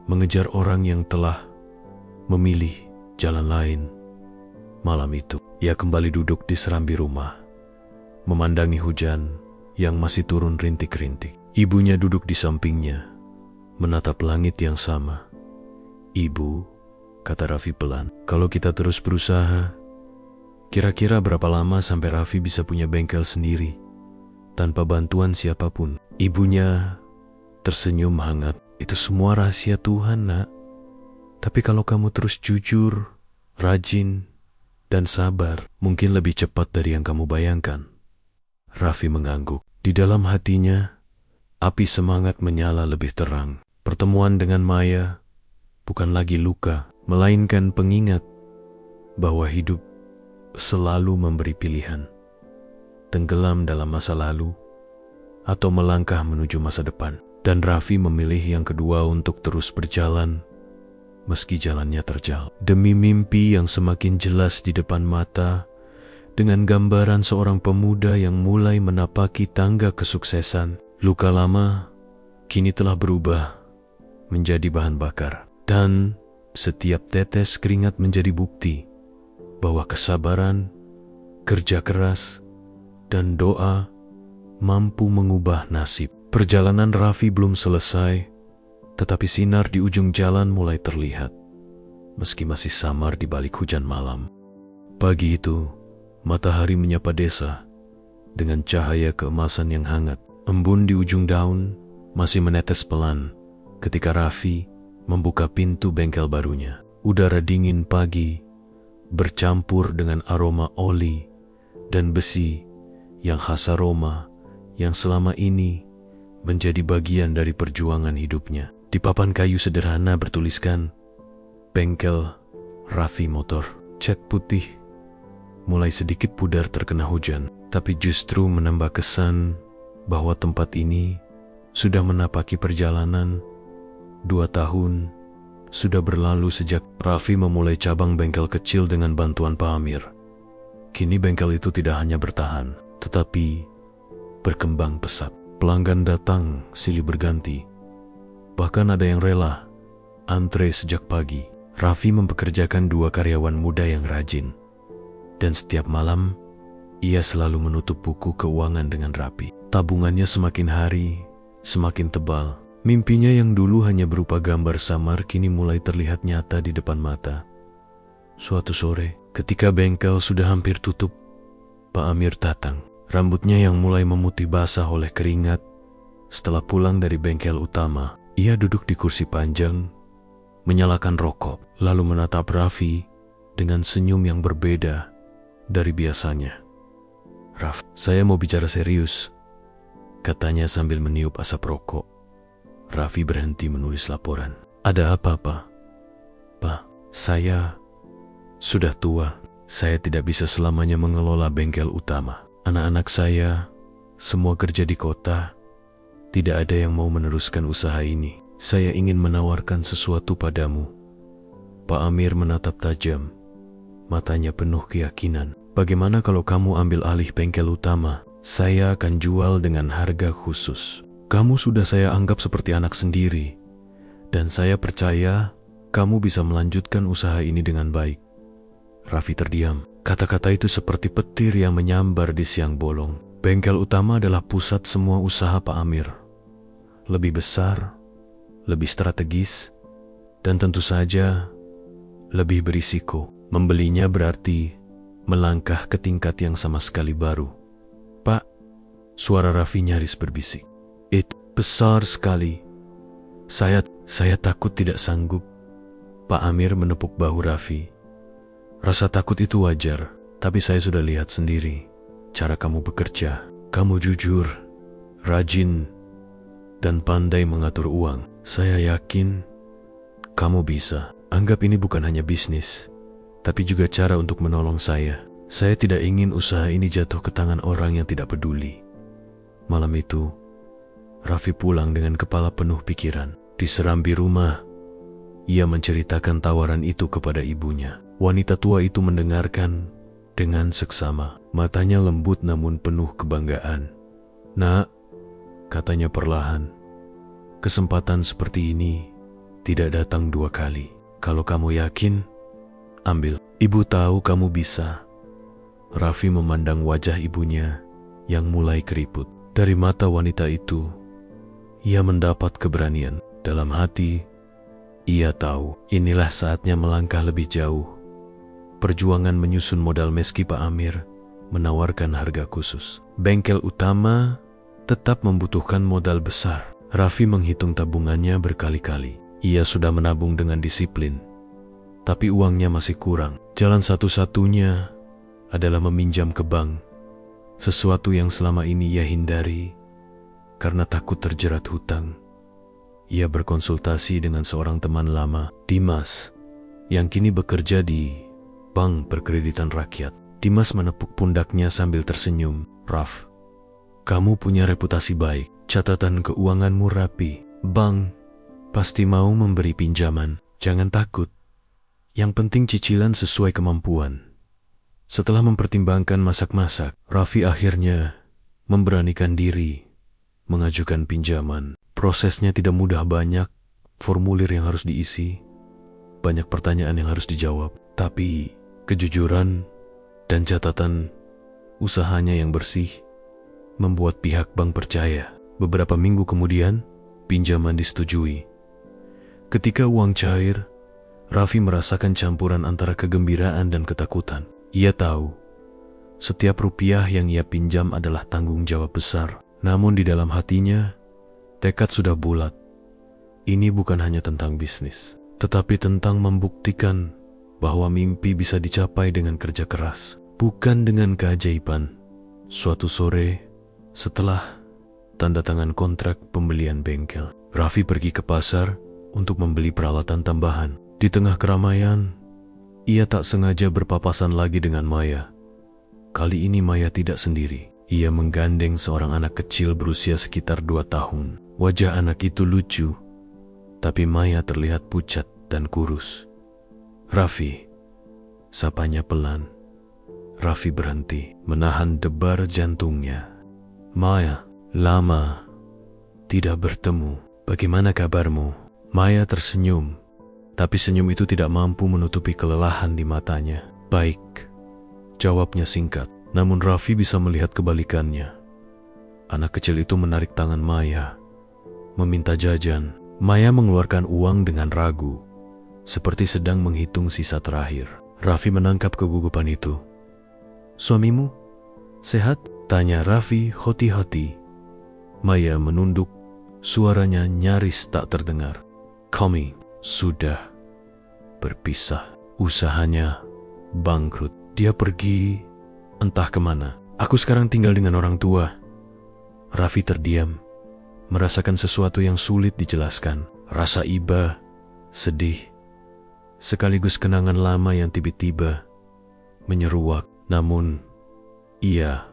mengejar orang yang telah memilih jalan lain. Malam itu, ia kembali duduk di serambi rumah, memandangi hujan yang masih turun rintik-rintik. Ibunya duduk di sampingnya, menatap langit yang sama. "Ibu," kata Raffi pelan, "kalau kita terus berusaha, kira-kira berapa lama sampai Raffi bisa punya bengkel sendiri, tanpa bantuan siapapun?" Ibunya tersenyum hangat. "Itu semua rahasia Tuhan, Nak. Tapi kalau kamu terus jujur, rajin, dan sabar, mungkin lebih cepat dari yang kamu bayangkan." Raffi mengangguk. Di dalam hatinya, api semangat menyala lebih terang. Pertemuan dengan Maya bukan lagi luka, melainkan pengingat bahwa hidup selalu memberi pilihan. Tenggelam dalam masa lalu atau melangkah menuju masa depan. Dan Raffi memilih yang kedua, untuk terus berjalan meski jalannya terjal. Demi mimpi yang semakin jelas di depan mata, dengan gambaran seorang pemuda yang mulai menapaki tangga kesuksesan. Luka lama kini telah berubah menjadi bahan bakar. Dan setiap tetes keringat menjadi bukti bahwa kesabaran, kerja keras, dan doa mampu mengubah nasib. Perjalanan Raffi belum selesai, tetapi sinar di ujung jalan mulai terlihat, meski masih samar di balik hujan malam. Pagi itu, matahari menyapa desa dengan cahaya keemasan yang hangat. Embun di ujung daun masih menetes pelan ketika Raffi membuka pintu bengkel barunya. Udara dingin pagi bercampur dengan aroma oli dan besi yang khas, aroma yang selama ini menjadi bagian dari perjuangan hidupnya. Di papan kayu sederhana bertuliskan, "Bengkel Raffi Motor." Cat putih mulai sedikit pudar terkena hujan, tapi justru menambah kesan bahwa tempat ini sudah menapaki perjalanan. 2 tahun sudah berlalu sejak Raffi memulai cabang bengkel kecil dengan bantuan Pak Amir. Kini bengkel itu tidak hanya bertahan, tetapi berkembang pesat. Pelanggan datang silih berganti. Bahkan ada yang rela antre sejak pagi. Raffi mempekerjakan 2 karyawan muda yang rajin. Dan setiap malam, ia selalu menutup buku keuangan dengan rapi. Tabungannya semakin hari semakin tebal. Mimpinya yang dulu hanya berupa gambar samar kini mulai terlihat nyata di depan mata. Suatu sore, ketika bengkel sudah hampir tutup, Pak Amir datang. Rambutnya yang mulai memutih basah oleh keringat. Setelah pulang dari bengkel utama, ia duduk di kursi panjang, menyalakan rokok, lalu menatap Raffi dengan senyum yang berbeda dari biasanya. "Raff, saya mau bicara serius," katanya sambil meniup asap rokok. Raffi berhenti menulis laporan. "Ada apa, Pak?" "Pak, saya sudah tua. Saya tidak bisa selamanya mengelola bengkel utama. Anak-anak saya semua kerja di kota. Tidak ada yang mau meneruskan usaha ini. Saya ingin menawarkan sesuatu padamu. Pak Amir menatap tajam. Matanya penuh keyakinan. Bagaimana kalau kamu ambil alih bengkel utama? Saya akan jual dengan harga khusus. Kamu sudah saya anggap seperti anak sendiri. Dan saya percaya kamu bisa melanjutkan usaha ini dengan baik. Raffi terdiam. Kata-kata itu seperti petir yang menyambar di siang bolong. Bengkel utama adalah pusat semua usaha Pak Amir. Lebih besar, lebih strategis, dan tentu saja lebih berisiko. Membelinya berarti melangkah ke tingkat yang sama sekali baru. Pak, suara Raffi nyaris berbisik. Itu besar sekali. Saya takut tidak sanggup. Pak Amir menepuk bahu Raffi. Rasa takut itu wajar, tapi saya sudah lihat sendiri cara kamu bekerja. Kamu jujur, rajin, dan pandai mengatur uang. Saya yakin kamu bisa. Anggap ini bukan hanya bisnis, tapi juga cara untuk menolong saya. Saya tidak ingin usaha ini jatuh ke tangan orang yang tidak peduli. Malam itu, Raffi pulang dengan kepala penuh pikiran. Di serambi rumah, ia menceritakan tawaran itu kepada ibunya. Wanita tua itu mendengarkan dengan seksama. Matanya lembut namun penuh kebanggaan. Nak, katanya perlahan, kesempatan seperti ini tidak datang dua kali. Kalau kamu yakin, ambil. Ibu tahu kamu bisa. Raffi memandang wajah ibunya yang mulai keriput. Dari mata wanita itu, ia mendapat keberanian. Dalam hati, ia tahu inilah saatnya melangkah lebih jauh. Perjuangan menyusun modal meski Pak Amir menawarkan harga khusus. Bengkel utama tetap membutuhkan modal besar. Raffi menghitung tabungannya berkali-kali. Ia sudah menabung dengan disiplin, tapi uangnya masih kurang. Jalan satu-satunya adalah meminjam ke bank, sesuatu yang selama ini ia hindari karena takut terjerat hutang. Ia berkonsultasi dengan seorang teman lama, Dimas, yang kini bekerja di Bank Perkreditan Rakyat. Dimas menepuk pundaknya sambil tersenyum. Raf, kamu punya reputasi baik, catatan keuanganmu rapi. Bank pasti mau memberi pinjaman. Jangan takut. Yang penting cicilan sesuai kemampuan. Setelah mempertimbangkan masak-masak, Raffi akhirnya memberanikan diri mengajukan pinjaman. Prosesnya tidak mudah, banyak formulir yang harus diisi, banyak pertanyaan yang harus dijawab. Tapi kejujuran dan catatan usahanya yang bersih membuat pihak bank percaya. Beberapa minggu kemudian, pinjaman disetujui. Ketika uang cair, Raffi merasakan campuran antara kegembiraan dan ketakutan. Ia tahu, setiap rupiah yang ia pinjam adalah tanggung jawab besar. Namun di dalam hatinya, tekad sudah bulat. Ini bukan hanya tentang bisnis, tetapi tentang membuktikan bahwa mimpi bisa dicapai dengan kerja keras, bukan dengan keajaiban. Suatu sore, setelah tanda tangan kontrak pembelian bengkel, Raffi pergi ke pasar untuk membeli peralatan tambahan. Di tengah keramaian, ia tak sengaja berpapasan lagi dengan Maya. Kali ini Maya tidak sendiri. Ia menggandeng seorang anak kecil berusia sekitar 2 tahun. Wajah anak itu lucu, tapi Maya terlihat pucat dan kurus. Raffi, sapanya pelan. Raffi berhenti, menahan debar jantungnya. Maya, lama tidak bertemu. Bagaimana kabarmu? Maya tersenyum, tapi senyum itu tidak mampu menutupi kelelahan di matanya. Baik, jawabnya singkat. Namun Raffi bisa melihat kebalikannya. Anak kecil itu menarik tangan Maya, meminta jajan. Maya mengeluarkan uang dengan ragu, seperti sedang menghitung sisa terakhir. Raffi menangkap kegugupan itu. Suamimu sehat? Tanya Raffi hoti-hoti. Maya menunduk, suaranya nyaris tak terdengar. Kami sudah berpisah. Usahanya bangkrut. Dia pergi entah kemana. Aku sekarang tinggal dengan orang tua. Raffi terdiam, merasakan sesuatu yang sulit dijelaskan. Rasa iba, sedih, sekaligus kenangan lama yang tiba-tiba menyeruak. Namun, ia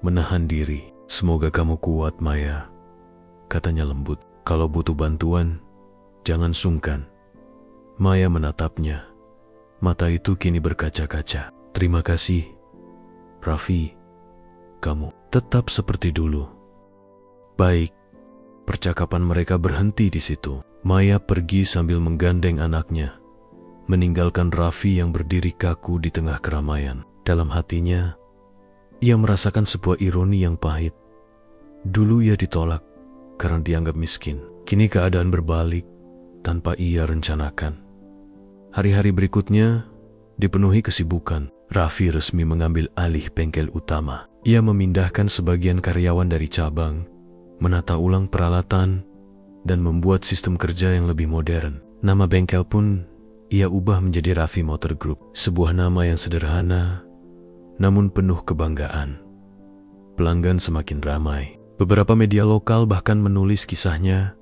menahan diri. "Semoga kamu kuat, Maya," katanya lembut. "Kalau butuh bantuan, jangan sungkan." Maya menatapnya. Mata itu kini berkaca-kaca. "Terima kasih, Raffi. Kamu tetap seperti dulu." Baik. Percakapan mereka berhenti di situ. Maya pergi sambil menggandeng anaknya, meninggalkan Raffi yang berdiri kaku di tengah keramaian. Dalam hatinya, ia merasakan sebuah ironi yang pahit. Dulu ia ditolak karena dianggap miskin. Kini keadaan berbalik tanpa ia rencanakan. Hari-hari berikutnya dipenuhi kesibukan. Raffi resmi mengambil alih bengkel utama. Ia memindahkan sebagian karyawan dari cabang, menata ulang peralatan, dan membuat sistem kerja yang lebih modern. Nama bengkel pun ia ubah menjadi Raffi Motor Group, sebuah nama yang sederhana namun penuh kebanggaan. Pelanggan semakin ramai. Beberapa media lokal bahkan menulis kisahnya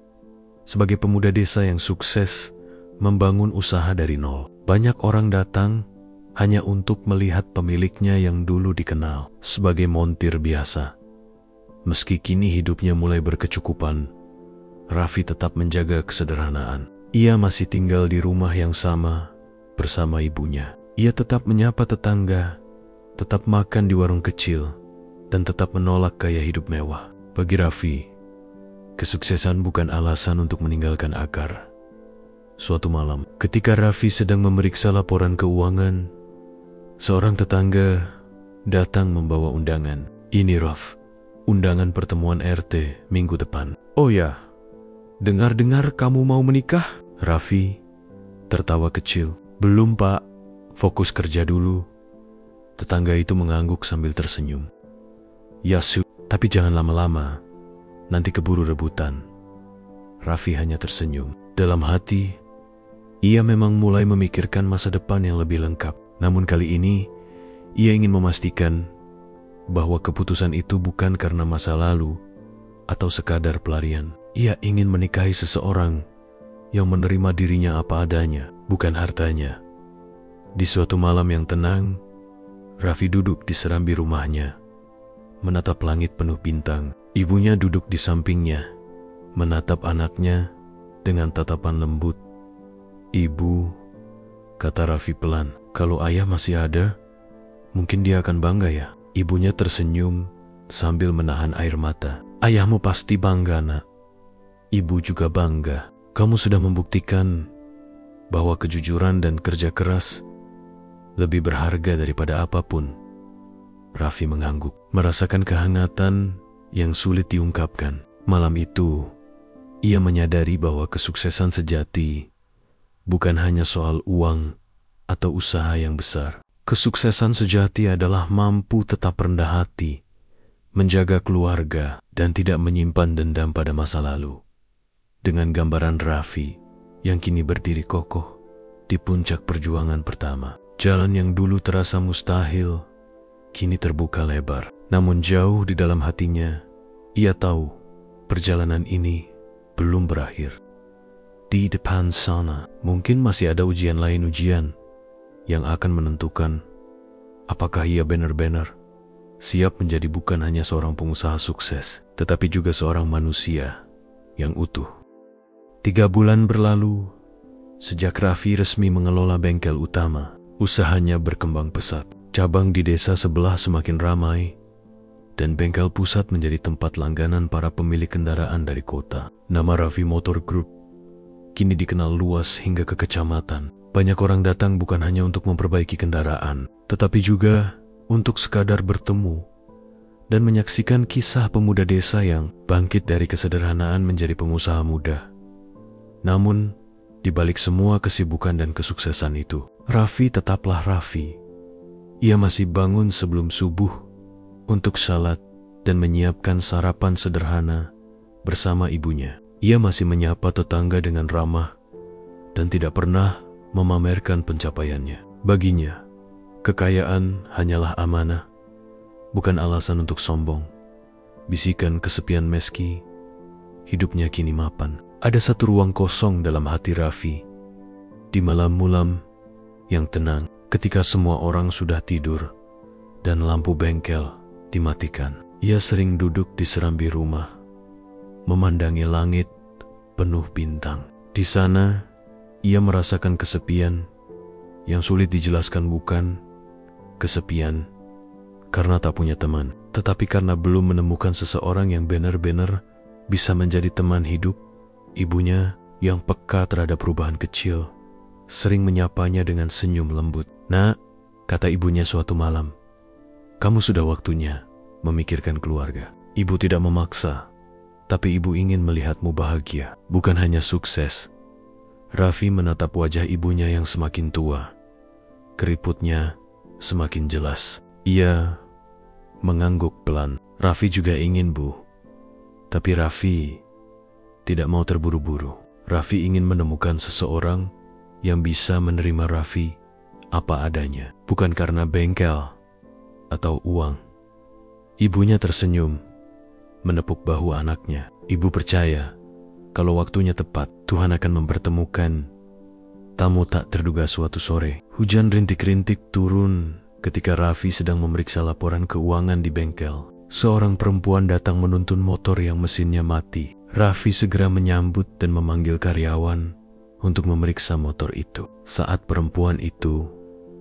sebagai pemuda desa yang sukses membangun usaha dari nol. Banyak orang datang hanya untuk melihat pemiliknya yang dulu dikenal sebagai montir biasa. Meski kini hidupnya mulai berkecukupan, Raffi tetap menjaga kesederhanaan. Ia masih tinggal di rumah yang sama bersama ibunya. Ia tetap menyapa tetangga, tetap makan di warung kecil, dan tetap menolak gaya hidup mewah. Bagi Raffi, kesuksesan bukan alasan untuk meninggalkan akar. Suatu malam, ketika Raffi sedang memeriksa laporan keuangan, seorang tetangga datang membawa undangan. "Ini, Raff, undangan pertemuan RT minggu depan." "Oh ya, dengar-dengar kamu mau menikah?" Raffi tertawa kecil. "Belum, Pak. Fokus kerja dulu." Tetangga itu mengangguk sambil tersenyum. "Ya tapi jangan lama-lama. Nanti keburu rebutan." Raffi hanya tersenyum. Dalam hati, ia memang mulai memikirkan masa depan yang lebih lengkap. Namun kali ini, ia ingin memastikan bahwa keputusan itu bukan karena masa lalu atau sekadar pelarian. Ia ingin menikahi seseorang yang menerima dirinya apa adanya, bukan hartanya. Di suatu malam yang tenang, Raffi duduk di serambi rumahnya, menatap langit penuh bintang. Ibunya duduk di sampingnya, menatap anaknya dengan tatapan lembut. "Ibu," kata Raffi pelan, "kalau ayah masih ada, mungkin dia akan bangga ya." Ibunya tersenyum sambil menahan air mata. "Ayahmu pasti bangga, nak. Ibu juga bangga. Kamu sudah membuktikan bahwa kejujuran dan kerja keras lebih berharga daripada apapun." Raffi mengangguk, merasakan kehangatan yang sulit diungkapkan. Malam itu, ia menyadari bahwa kesuksesan sejati bukan hanya soal uang atau usaha yang besar. Kesuksesan sejati adalah mampu tetap rendah hati, menjaga keluarga, dan tidak menyimpan dendam pada masa lalu. Dengan gambaran Raffi yang kini berdiri kokoh di puncak perjuangan pertama, jalan yang dulu terasa mustahil kini terbuka lebar. Namun jauh di dalam hatinya, ia tahu perjalanan ini belum berakhir. Di depan sana, mungkin masih ada ujian lain, ujian yang akan menentukan apakah ia benar-benar siap menjadi bukan hanya seorang pengusaha sukses, tetapi juga seorang manusia yang utuh. 3 bulan berlalu sejak Raffi resmi mengelola bengkel utama. Usahanya berkembang pesat. Cabang di desa sebelah semakin ramai, dan bengkel pusat menjadi tempat langganan para pemilik kendaraan dari kota. Nama Raffi Motor Group kini dikenal luas hingga ke kecamatan. Banyak orang datang bukan hanya untuk memperbaiki kendaraan, tetapi juga untuk sekadar bertemu dan menyaksikan kisah pemuda desa yang bangkit dari kesederhanaan menjadi pengusaha muda. Namun, di balik semua kesibukan dan kesuksesan itu, Raffi tetaplah Raffi. Ia masih bangun sebelum subuh untuk salat dan menyiapkan sarapan sederhana bersama ibunya. Ia masih menyapa tetangga dengan ramah dan tidak pernah memamerkan pencapaiannya. Baginya, kekayaan hanyalah amanah, bukan alasan untuk sombong. Bisikan kesepian meski hidupnya kini mapan. Ada satu ruang kosong dalam hati Raffi. Di malam-malam yang tenang, ketika semua orang sudah tidur dan lampu bengkel dimatikan, Ia sering duduk di serambi rumah, memandangi langit penuh bintang. Di sana, ia merasakan kesepian yang sulit dijelaskan, bukan kesepian karena tak punya teman, tetapi karena belum menemukan seseorang yang benar-benar bisa menjadi teman hidup. Ibunya yang peka terhadap perubahan kecil sering menyapanya dengan senyum lembut. "Nak," kata ibunya suatu malam, "kamu sudah waktunya memikirkan keluarga." Ibu tidak memaksa, tapi ibu ingin melihatmu bahagia, bukan hanya sukses. Raffi menatap wajah ibunya yang semakin tua. Keriputnya semakin jelas. Ia mengangguk pelan. "Raffi juga ingin, Bu. Tapi Raffi tidak mau terburu-buru. Raffi ingin menemukan seseorang yang bisa menerima Raffi apa adanya, bukan karena bengkel atau uang." Ibunya tersenyum, menepuk bahu anaknya. Ibu percaya kalau waktunya tepat, Tuhan akan mempertemukan tamu tak terduga. Suatu sore, hujan rintik-rintik turun ketika Raffi sedang memeriksa laporan keuangan di bengkel. Seorang perempuan datang menuntun motor yang mesinnya mati. Raffi segera menyambut dan memanggil karyawan untuk memeriksa motor itu. Saat perempuan itu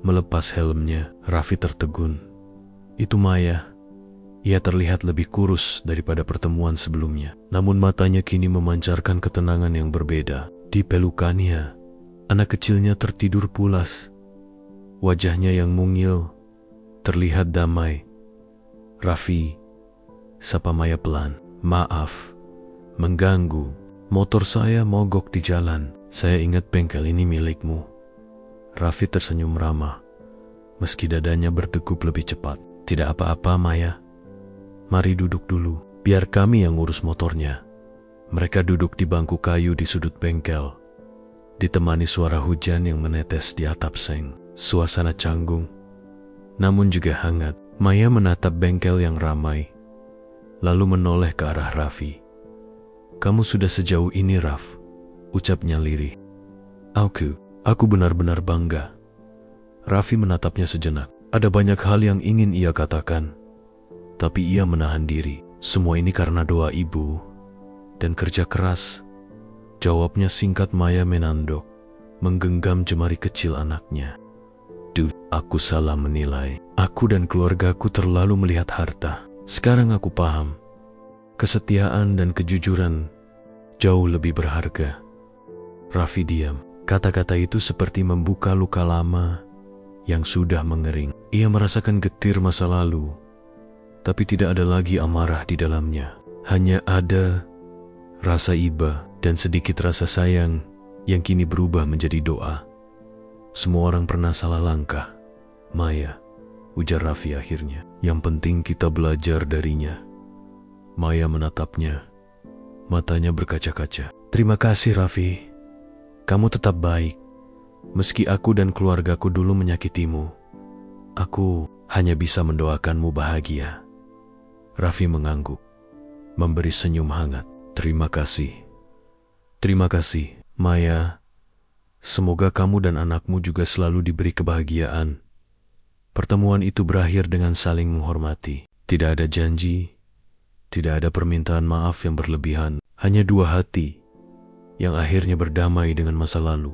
melepas helmnya, Raffi tertegun. Itu Maya. Ia terlihat lebih kurus daripada pertemuan sebelumnya, namun matanya kini memancarkan ketenangan yang berbeda. Di pelukannya, anak kecilnya tertidur pulas. Wajahnya yang mungil terlihat damai. "Raffi," sapa Maya pelan. "Maaf, mengganggu. Motor saya mogok di jalan. Saya ingat bengkel ini milikmu." Raffi tersenyum ramah, meski dadanya berdegup lebih cepat. "Tidak apa-apa, Maya. Mari duduk dulu, biar kami yang ngurus motornya." Mereka duduk di bangku kayu di sudut bengkel, ditemani suara hujan yang menetes di atap seng. Suasana canggung, namun juga hangat. Maya menatap bengkel yang ramai, lalu menoleh ke arah Raffi. "Kamu sudah sejauh ini, Raff," ucapnya lirih. Aku benar-benar bangga." Raffi menatapnya sejenak. Ada banyak hal yang ingin ia katakan, tapi ia menahan diri. "Semua ini karena doa ibu dan kerja keras," jawabnya singkat. Maya menanduk, menggenggam jemari kecil anaknya. "Duh, aku salah menilai. Aku dan keluargaku terlalu melihat harta. Sekarang aku paham. Kesetiaan dan kejujuran jauh lebih berharga." Raffi diam. Kata-kata itu seperti membuka luka lama yang sudah mengering. Ia merasakan getir masa lalu, tapi tidak ada lagi amarah di dalamnya. Hanya ada rasa iba dan sedikit rasa sayang yang kini berubah menjadi doa. "Semua orang pernah salah langkah, Maya," ujar Raffi akhirnya. "Yang penting kita belajar darinya." Maya menatapnya, matanya berkaca-kaca. "Terima kasih, Raffi. Kamu tetap baik. Meski aku dan keluargaku dulu menyakitimu, aku hanya bisa mendoakanmu bahagia." Raffi mengangguk, memberi senyum hangat. "Terima kasih. Terima kasih, Maya. Semoga kamu dan anakmu juga selalu diberi kebahagiaan." Pertemuan itu berakhir dengan saling menghormati. Tidak ada janji, tidak ada permintaan maaf yang berlebihan. Hanya dua hati yang akhirnya berdamai dengan masa lalu.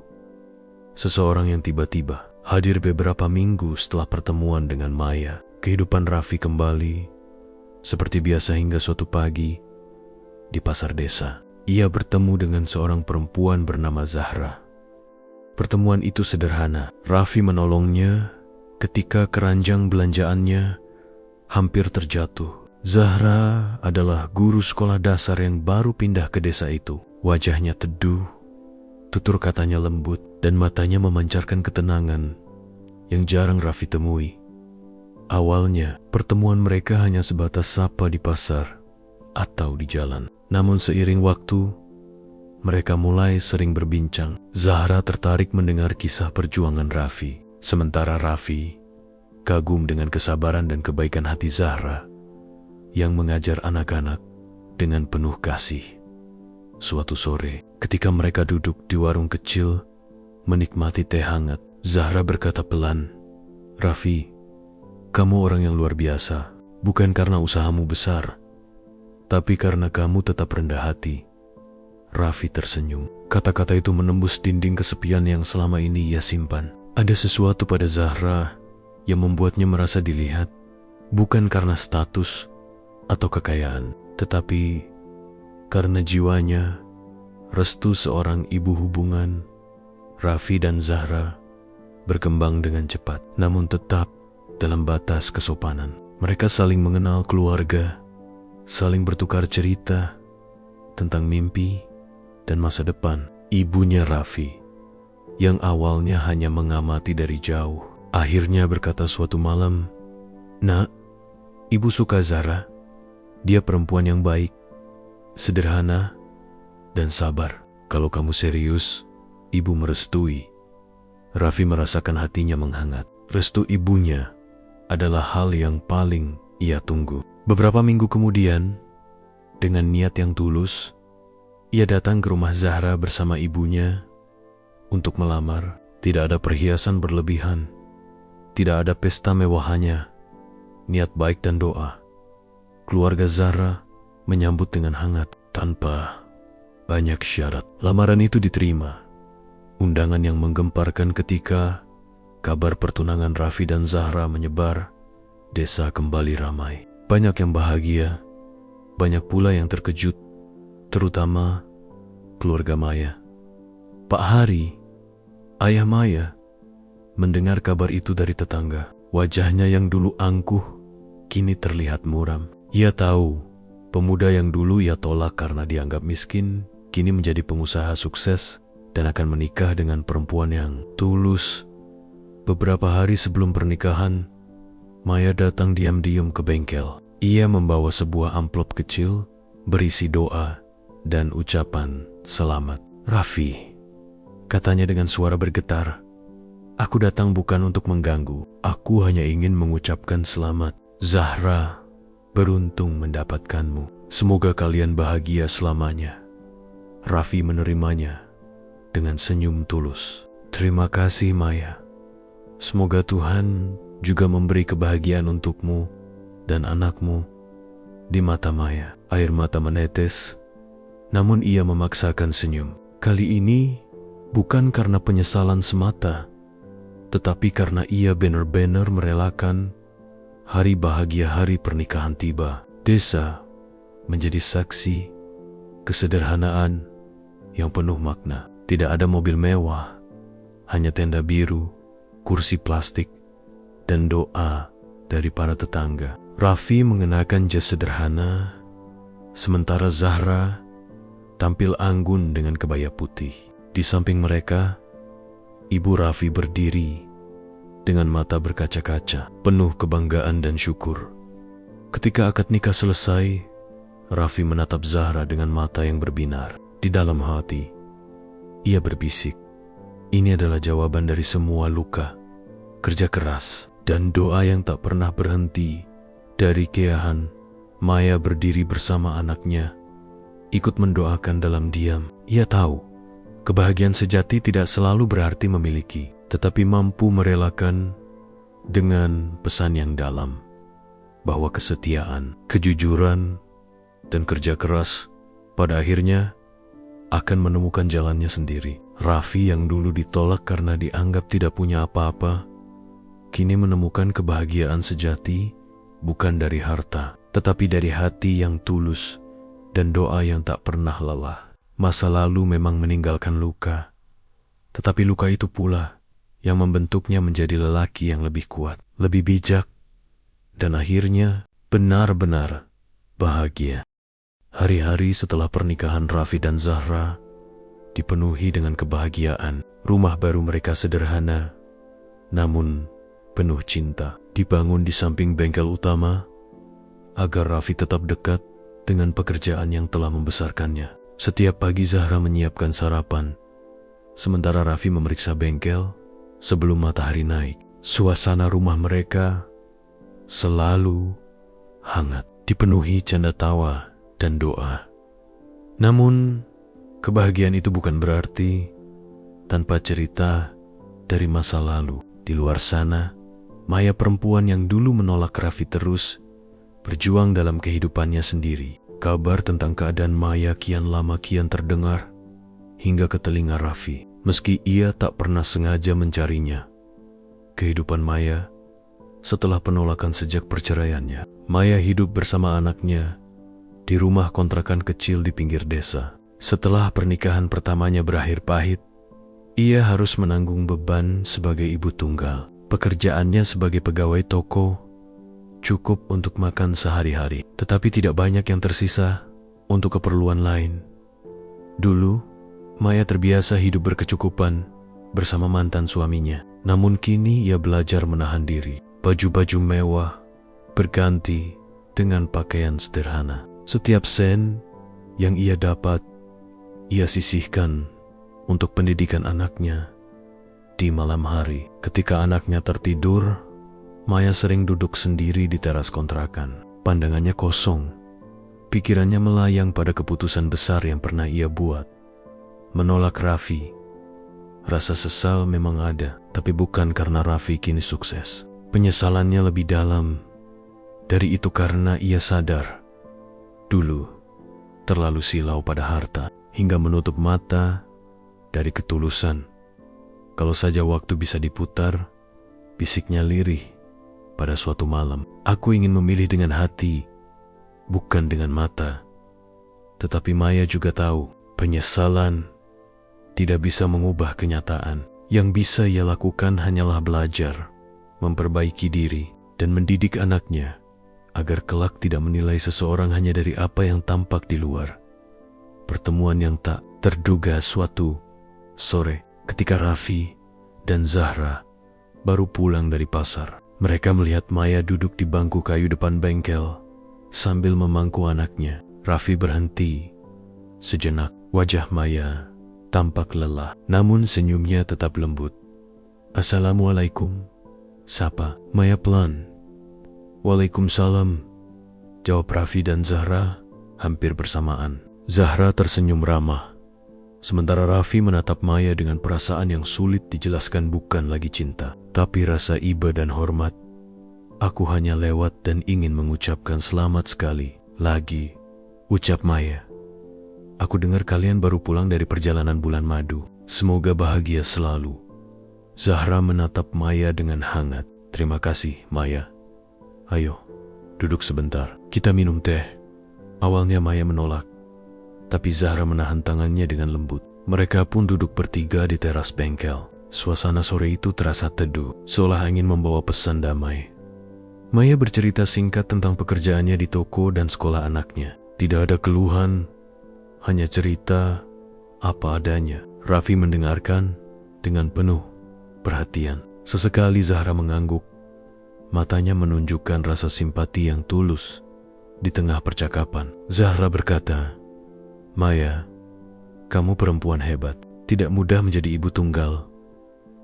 Seseorang yang tiba-tiba hadir beberapa minggu setelah pertemuan dengan Maya. Kehidupan Raffi kembali seperti biasa hingga suatu pagi di pasar desa. Ia bertemu dengan seorang perempuan bernama Zahra. Pertemuan itu sederhana. Raffi menolongnya ketika keranjang belanjaannya hampir terjatuh. Zahra adalah guru sekolah dasar yang baru pindah ke desa itu. Wajahnya teduh, tutur katanya lembut, dan matanya memancarkan ketenangan yang jarang Raffi temui. Awalnya, pertemuan mereka hanya sebatas sapa di pasar atau di jalan. Namun seiring waktu, mereka mulai sering berbincang. Zahra tertarik mendengar kisah perjuangan Raffi, sementara Raffi kagum dengan kesabaran dan kebaikan hati Zahra yang mengajar anak-anak dengan penuh kasih. Suatu sore, ketika mereka duduk di warung kecil menikmati teh hangat, Zahra berkata pelan, "Raffi, kamu orang yang luar biasa. Bukan karena usahamu besar, tapi karena kamu tetap rendah hati. Raffi tersenyum. Kata-kata itu menembus dinding kesepian yang selama ini ia simpan. Ada sesuatu pada Zahra yang membuatnya merasa dilihat, bukan karena status atau kekayaan, tetapi karena jiwanya, restu seorang ibu. Hubungan Raffi dan Zahra berkembang dengan cepat, namun tetap dalam batas kesopanan. Mereka saling mengenal keluarga, saling bertukar cerita tentang mimpi dan masa depan. Ibunya Raffi, yang awalnya hanya mengamati dari jauh, akhirnya berkata suatu malam, "Nak, ibu suka Zahra. Dia perempuan yang baik, sederhana, dan sabar. Kalau kamu serius, ibu merestui." Raffi merasakan hatinya menghangat. Restu ibunya adalah hal yang paling ia tunggu. Beberapa minggu kemudian, dengan niat yang tulus, ia datang ke rumah Zahra bersama ibunya untuk melamar. Tidak ada perhiasan berlebihan, tidak ada pesta mewahannya, niat baik dan doa. Keluarga Zahra menyambut dengan hangat tanpa banyak syarat. Lamaran itu diterima. Undangan yang menggemparkan ketika kabar pertunangan Raffi dan Zahra menyebar, desa kembali ramai. Banyak yang bahagia, banyak pula yang terkejut, terutama keluarga Maya. Pak Hari, ayah Maya, mendengar kabar itu dari tetangga. Wajahnya yang dulu angkuh, kini terlihat muram. Ia tahu, pemuda yang dulu ia tolak karena dianggap miskin, kini menjadi pengusaha sukses dan akan menikah dengan perempuan yang tulus. Beberapa hari sebelum pernikahan, Maya datang diam-diam ke bengkel. Ia membawa sebuah amplop kecil berisi doa dan ucapan selamat. "Raffi," katanya dengan suara bergetar, "aku datang bukan untuk mengganggu. Aku hanya ingin mengucapkan selamat. Zahra beruntung mendapatkanmu. Semoga kalian bahagia selamanya." Raffi menerimanya dengan senyum tulus. "Terima kasih Maya. Semoga Tuhan juga memberi kebahagiaan untukmu dan anakmu." Di mata Maya, air mata menetes, namun ia memaksakan senyum. Kali ini bukan karena penyesalan semata, tetapi karena ia benar-benar merelakan hari bahagia hari pernikahan tiba. Desa menjadi saksi kesederhanaan yang penuh makna. Tidak ada mobil mewah, hanya tenda biru, kursi plastik, dan doa dari para tetangga. Raffi mengenakan jas sederhana, sementara Zahra tampil anggun dengan kebaya putih. Di samping mereka, ibu Raffi berdiri dengan mata berkaca-kaca, penuh kebanggaan dan syukur. Ketika akad nikah selesai, Raffi menatap Zahra dengan mata yang berbinar. Di dalam hati, ia berbisik, ini adalah jawaban dari semua luka, kerja keras, dan doa yang tak pernah berhenti. Dari keahan, Maya berdiri bersama anaknya, ikut mendoakan dalam diam. Ia tahu, kebahagiaan sejati tidak selalu berarti memiliki, tetapi mampu merelakan dengan pesan yang dalam, bahwa kesetiaan, kejujuran, dan kerja keras pada akhirnya akan menemukan jalannya sendiri. Raffi yang dulu ditolak karena dianggap tidak punya apa-apa, kini menemukan kebahagiaan sejati bukan dari harta, tetapi dari hati yang tulus dan doa yang tak pernah lelah. Masa lalu memang meninggalkan luka, tetapi luka itu pula yang membentuknya menjadi lelaki yang lebih kuat, lebih bijak, dan akhirnya benar-benar bahagia. Hari-hari setelah pernikahan Raffi dan Zahra dipenuhi dengan kebahagiaan. Rumah baru mereka sederhana, namun penuh cinta. Dibangun di samping bengkel utama, agar Raffi tetap dekat dengan pekerjaan yang telah membesarkannya. Setiap pagi Zahra menyiapkan sarapan, sementara Raffi memeriksa bengkel sebelum matahari naik. Suasana rumah mereka selalu hangat, dipenuhi canda tawa dan doa. Namun, kebahagiaan itu bukan berarti tanpa cerita dari masa lalu. Di luar sana, Maya perempuan yang dulu menolak Raffi terus berjuang dalam kehidupannya sendiri. Kabar tentang keadaan Maya kian lama kian terdengar hingga ke telinga Raffi. Meski ia tak pernah sengaja mencarinya, kehidupan Maya setelah penolakan sejak perceraiannya. Maya hidup bersama anaknya di rumah kontrakan kecil di pinggir desa. Setelah pernikahan pertamanya berakhir pahit, ia harus menanggung beban sebagai ibu tunggal. Pekerjaannya sebagai pegawai toko cukup untuk makan sehari-hari, tetapi tidak banyak yang tersisa untuk keperluan lain. Dulu, Maya terbiasa hidup berkecukupan bersama mantan suaminya. Namun kini ia belajar menahan diri. Baju-baju mewah berganti dengan pakaian sederhana. Setiap sen yang ia dapat, ia sisihkan untuk pendidikan anaknya. Di malam hari, ketika anaknya tertidur, Maya sering duduk sendiri di teras kontrakan. Pandangannya kosong. Pikirannya melayang pada keputusan besar yang pernah ia buat. Menolak Raffi. Rasa sesal memang ada, tapi bukan karena Raffi kini sukses. Penyesalannya lebih dalam dari itu karena ia sadar dulu terlalu silau pada harta hingga menutup mata dari ketulusan. Kalau saja waktu bisa diputar, bisiknya lirih pada suatu malam. Aku ingin memilih dengan hati, bukan dengan mata. Tetapi Maya juga tahu, penyesalan tidak bisa mengubah kenyataan. Yang bisa ia lakukan hanyalah belajar, memperbaiki diri, dan mendidik anaknya agar kelak tidak menilai seseorang hanya dari apa yang tampak di luar. Pertemuan yang tak terduga suatu sore ketika Raffi dan Zahra baru pulang dari pasar. Mereka melihat Maya duduk di bangku kayu depan bengkel sambil memangku anaknya. Raffi berhenti sejenak. Wajah Maya tampak lelah, namun senyumnya tetap lembut. "Assalamualaikum," sapa Maya pelan. "Waalaikumsalam," jawab Raffi dan Zahra hampir bersamaan. Zahra tersenyum ramah, sementara Raffi menatap Maya dengan perasaan yang sulit dijelaskan, bukan lagi cinta, tapi rasa iba dan hormat. "Aku hanya lewat dan ingin mengucapkan selamat sekali lagi," ucap Maya. "Aku dengar kalian baru pulang dari perjalanan bulan madu. Semoga bahagia selalu." Zahra menatap Maya dengan hangat. "Terima kasih, Maya. Ayo, duduk sebentar. Kita minum teh." Awalnya Maya menolak, tapi Zahra menahan tangannya dengan lembut. Mereka pun duduk bertiga di teras bengkel. Suasana sore itu terasa teduh, seolah angin membawa pesan damai. Maya bercerita singkat tentang pekerjaannya di toko dan sekolah anaknya. Tidak ada keluhan, hanya cerita apa adanya. Raffi mendengarkan dengan penuh perhatian. Sesekali Zahra mengangguk. Matanya menunjukkan rasa simpati yang tulus di tengah percakapan. Zahra berkata, "Maya, kamu perempuan hebat. Tidak mudah menjadi ibu tunggal.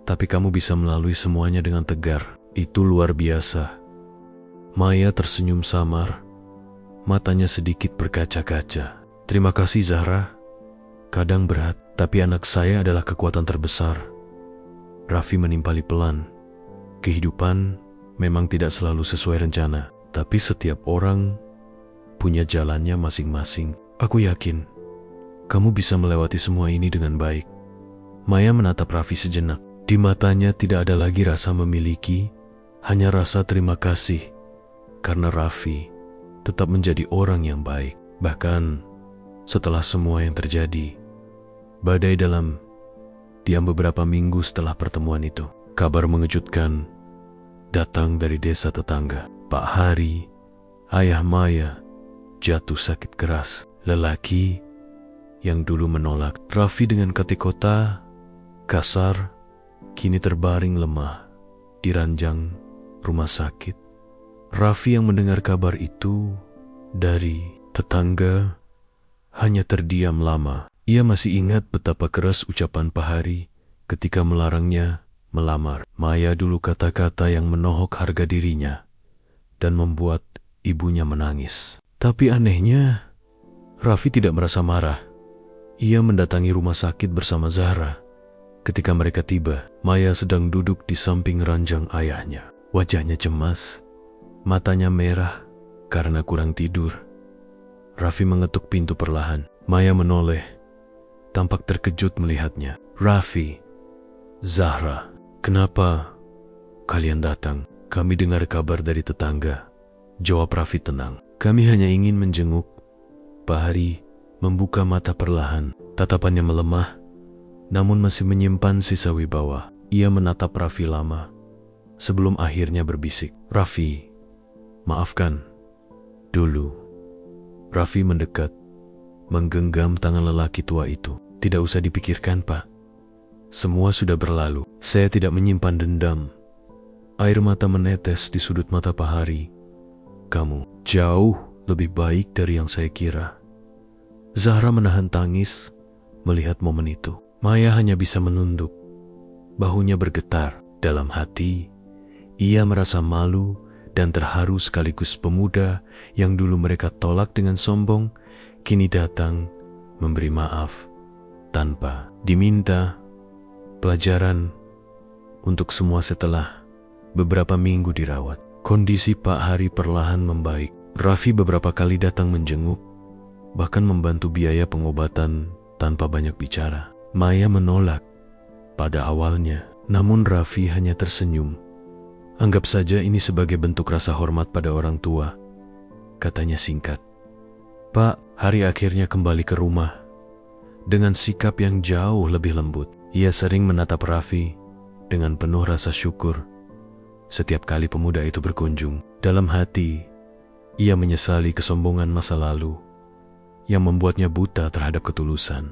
Tapi kamu bisa melalui semuanya dengan tegar. Itu luar biasa." Maya tersenyum samar. Matanya sedikit berkaca-kaca. "Terima kasih, Zahra. Kadang berat, tapi anak saya adalah kekuatan terbesar." Raffi menimpali pelan. "Kehidupan memang tidak selalu sesuai rencana, tapi setiap orang punya jalannya masing-masing. Aku yakin kamu bisa melewati semua ini dengan baik." Maya menatap Raffi sejenak. Di matanya tidak ada lagi rasa memiliki, hanya rasa terima kasih, karena Raffi tetap menjadi orang yang baik. Bahkan setelah semua yang terjadi, badai dalam diam beberapa minggu setelah pertemuan itu. Kabar mengejutkan datang dari desa tetangga. Pak Hari, ayah Maya, jatuh sakit keras. Lelaki yang dulu menolak Raffi dengan kata-kata kasar, kini terbaring lemah di ranjang rumah sakit. Raffi yang mendengar kabar itu dari tetangga hanya terdiam lama. Ia masih ingat betapa keras ucapan Pak Hari ketika melarangnya melamar Maya. Dulu kata-kata yang menohok harga dirinya dan membuat ibunya menangis. Tapi anehnya, Raffi tidak merasa marah. Ia mendatangi rumah sakit bersama Zahra. Ketika mereka tiba, Maya sedang duduk di samping ranjang ayahnya. Wajahnya cemas, matanya merah, Karena kurang tidur, Raffi mengetuk pintu perlahan. Maya menoleh, tampak terkejut melihatnya. Raffi, Zahra, kenapa kalian datang? Kami dengar kabar dari tetangga. Jawab Raffi tenang. Kami hanya ingin menjenguk. Pak Hari membuka mata perlahan. Tatapannya melemah, namun masih menyimpan sisa wibawa. Ia menatap Raffi lama, sebelum akhirnya berbisik. Raffi, maafkan. Dulu. Raffi mendekat, menggenggam tangan lelaki tua itu. Tidak usah dipikirkan, Pak. Semua sudah berlalu. Saya tidak menyimpan dendam. Air mata menetes di sudut mata Pak Hari. Kamu jauh lebih baik dari yang saya kira. Zahra menahan tangis melihat momen itu. Maya hanya bisa menunduk. Bahunya bergetar. Dalam hati, ia merasa malu dan terharu sekaligus. Pemuda yang dulu mereka tolak dengan sombong, kini datang memberi maaf tanpa diminta. Pelajaran untuk semua setelah beberapa minggu dirawat. Kondisi Pak Hari perlahan membaik. Raffi beberapa kali datang menjenguk, bahkan membantu biaya pengobatan tanpa banyak bicara. Maya menolak pada awalnya, namun Raffi hanya tersenyum. Anggap saja ini sebagai bentuk rasa hormat pada orang tua, katanya singkat. Pak Hari akhirnya kembali ke rumah dengan sikap yang jauh lebih lembut. Ia sering menatap Raffi dengan penuh rasa syukur setiap kali pemuda itu berkunjung. Dalam hati, ia menyesali kesombongan masa lalu yang membuatnya buta terhadap ketulusan.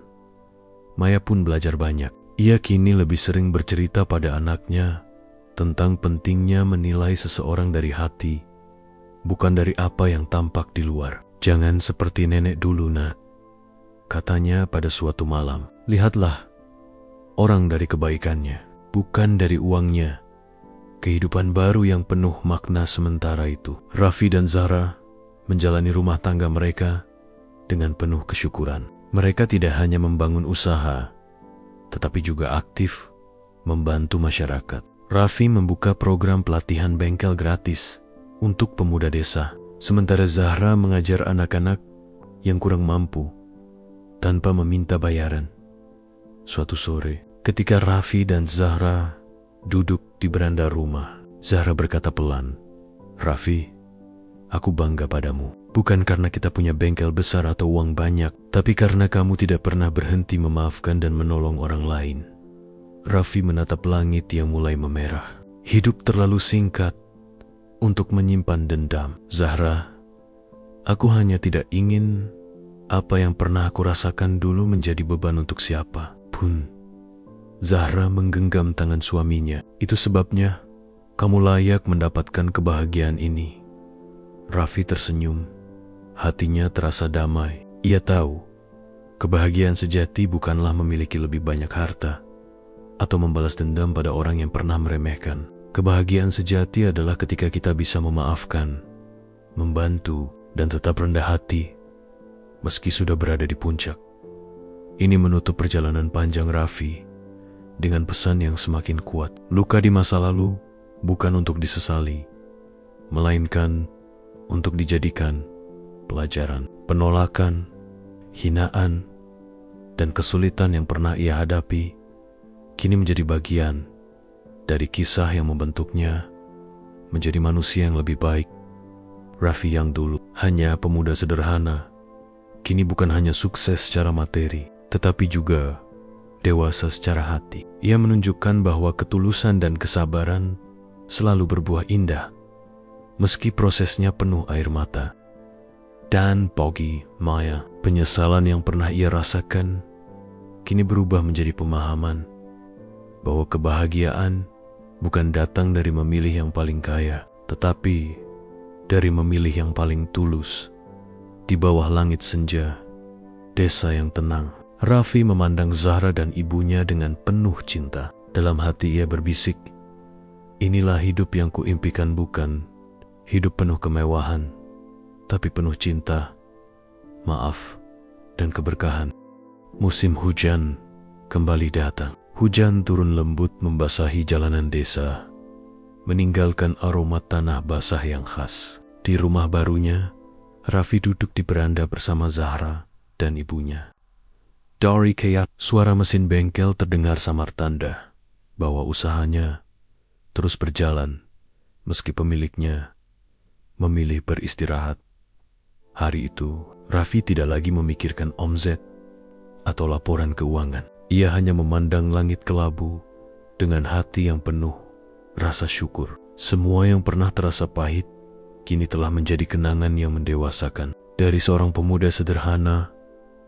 Maya pun belajar banyak. Ia kini lebih sering bercerita pada anaknya tentang pentingnya menilai seseorang dari hati, bukan dari apa yang tampak di luar. Jangan seperti nenek dulu, nak, katanya pada suatu malam. Lihatlah orang dari kebaikannya, bukan dari uangnya. Kehidupan baru yang penuh makna sementara itu. Raffi dan Zahra menjalani rumah tangga mereka dengan penuh kesyukuran. Mereka tidak hanya membangun usaha, tetapi juga aktif membantu masyarakat. Raffi membuka program pelatihan bengkel gratis untuk pemuda desa, sementara Zahra mengajar anak-anak yang kurang mampu tanpa meminta bayaran. Suatu sore, ketika Raffi dan Zahra duduk di beranda rumah, Zahra berkata pelan, Raffi, aku bangga padamu. Bukan karena kita punya bengkel besar atau uang banyak, tapi karena kamu tidak pernah berhenti memaafkan dan menolong orang lain. Raffi menatap langit yang mulai memerah. Hidup terlalu singkat untuk menyimpan dendam. Zahra, aku hanya tidak ingin apa yang pernah aku rasakan dulu menjadi beban untuk siapa pun. Zahra menggenggam tangan suaminya. Itu sebabnya kamu layak mendapatkan kebahagiaan ini. Raffi tersenyum. Hatinya terasa damai. Ia tahu, kebahagiaan sejati bukanlah memiliki lebih banyak harta atau membalas dendam pada orang yang pernah meremehkan. Kebahagiaan sejati adalah ketika kita bisa memaafkan, membantu, dan tetap rendah hati meski sudah berada di puncak. Ini menutup perjalanan panjang Raffi dengan pesan yang semakin kuat. Luka di masa lalu bukan untuk disesali, melainkan untuk dijadikan pelajaran. Penolakan, hinaan, dan kesulitan yang pernah ia hadapi kini menjadi bagian dari kisah yang membentuknya menjadi manusia yang lebih baik. Raffi yang dulu hanya pemuda sederhana, kini bukan hanya sukses secara materi, tetapi juga dewasa secara hati. Ia menunjukkan bahwa ketulusan dan kesabaran selalu berbuah indah, meski prosesnya penuh air mata. Dan bagi Maya, penyesalan yang pernah ia rasakan kini berubah menjadi pemahaman bahwa kebahagiaan bukan datang dari memilih yang paling kaya, tetapi dari memilih yang paling tulus di bawah langit senja, desa yang tenang. Raffi memandang Zahra dan ibunya dengan penuh cinta. Dalam hati ia berbisik, inilah hidup yang kuimpikan, bukan hidup penuh kemewahan, tapi penuh cinta, maaf, dan keberkahan. Musim hujan kembali datang. Hujan turun lembut membasahi jalanan desa, meninggalkan aroma tanah basah yang khas. Di rumah barunya, Raffi duduk di beranda bersama Zahra dan ibunya. Dari kayak suara mesin bengkel terdengar samar tanda bahwa usahanya terus berjalan meski pemiliknya memilih beristirahat. Hari itu, Raffi tidak lagi memikirkan omzet atau laporan keuangan. Ia hanya memandang langit kelabu dengan hati yang penuh rasa syukur. Semua yang pernah terasa pahit kini telah menjadi kenangan yang mendewasakan. Dari seorang pemuda sederhana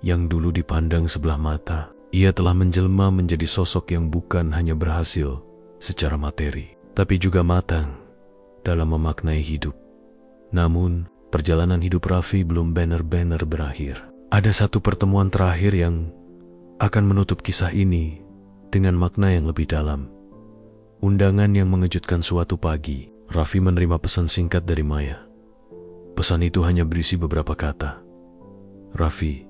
yang dulu dipandang sebelah mata, ia telah menjelma menjadi sosok yang bukan hanya berhasil secara materi, tapi juga matang dalam memaknai hidup. Namun, perjalanan hidup Raffi belum benar-benar berakhir. Ada satu pertemuan terakhir yang akan menutup kisah ini dengan makna yang lebih dalam. Undangan yang mengejutkan suatu pagi, Raffi menerima pesan singkat dari Maya. Pesan itu hanya berisi beberapa kata. "Raffi,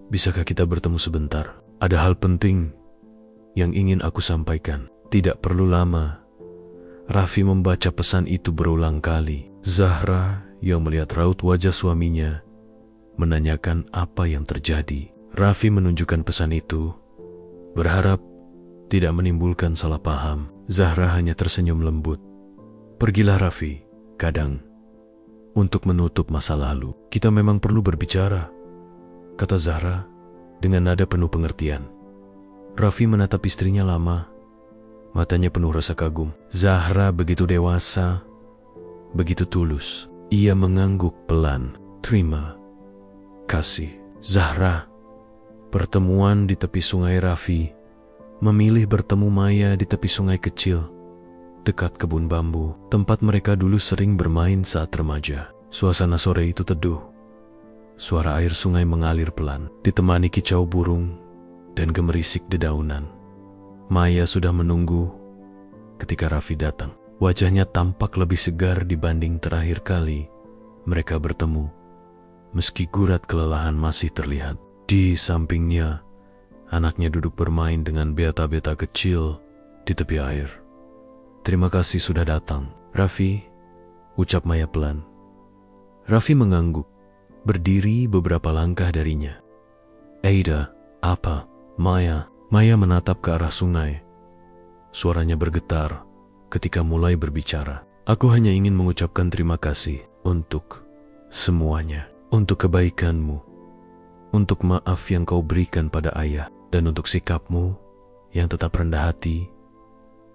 bisakah kita bertemu sebentar? Ada hal penting yang ingin aku sampaikan." Tidak perlu lama, Raffi membaca pesan itu berulang kali. Zahra yang melihat raut wajah suaminya menanyakan apa yang terjadi. Raffi menunjukkan pesan itu, berharap tidak menimbulkan salah paham. Zahra hanya tersenyum lembut. "Pergilah Raffi, kadang, untuk menutup masa lalu. Kita memang perlu berbicara," kata Zahra dengan nada penuh pengertian. Raffi menatap istrinya lama, matanya penuh rasa kagum. Zahra begitu dewasa, begitu tulus. Ia mengangguk pelan. "Terima kasih, Zahra." Pertemuan di tepi sungai. Raffi memilih bertemu Maya di tepi sungai kecil, dekat kebun bambu, tempat mereka dulu sering bermain saat remaja. Suasana sore itu teduh. Suara air sungai mengalir pelan, ditemani kicau burung dan gemerisik dedaunan. Maya sudah menunggu ketika Raffi datang. Wajahnya tampak lebih segar dibanding terakhir kali mereka bertemu, meski gurat kelelahan masih terlihat. Di sampingnya, anaknya duduk bermain dengan beta-beta kecil di tepi air. "Terima kasih sudah datang, Raffi," ucap Maya pelan. Raffi mengangguk, berdiri beberapa langkah darinya. "Ada apa, Maya?" Maya menatap ke arah sungai. Suaranya bergetar ketika mulai berbicara. "Aku hanya ingin mengucapkan terima kasih untuk semuanya, untuk kebaikanmu, untuk maaf yang kau berikan pada ayah, dan untuk sikapmu yang tetap rendah hati,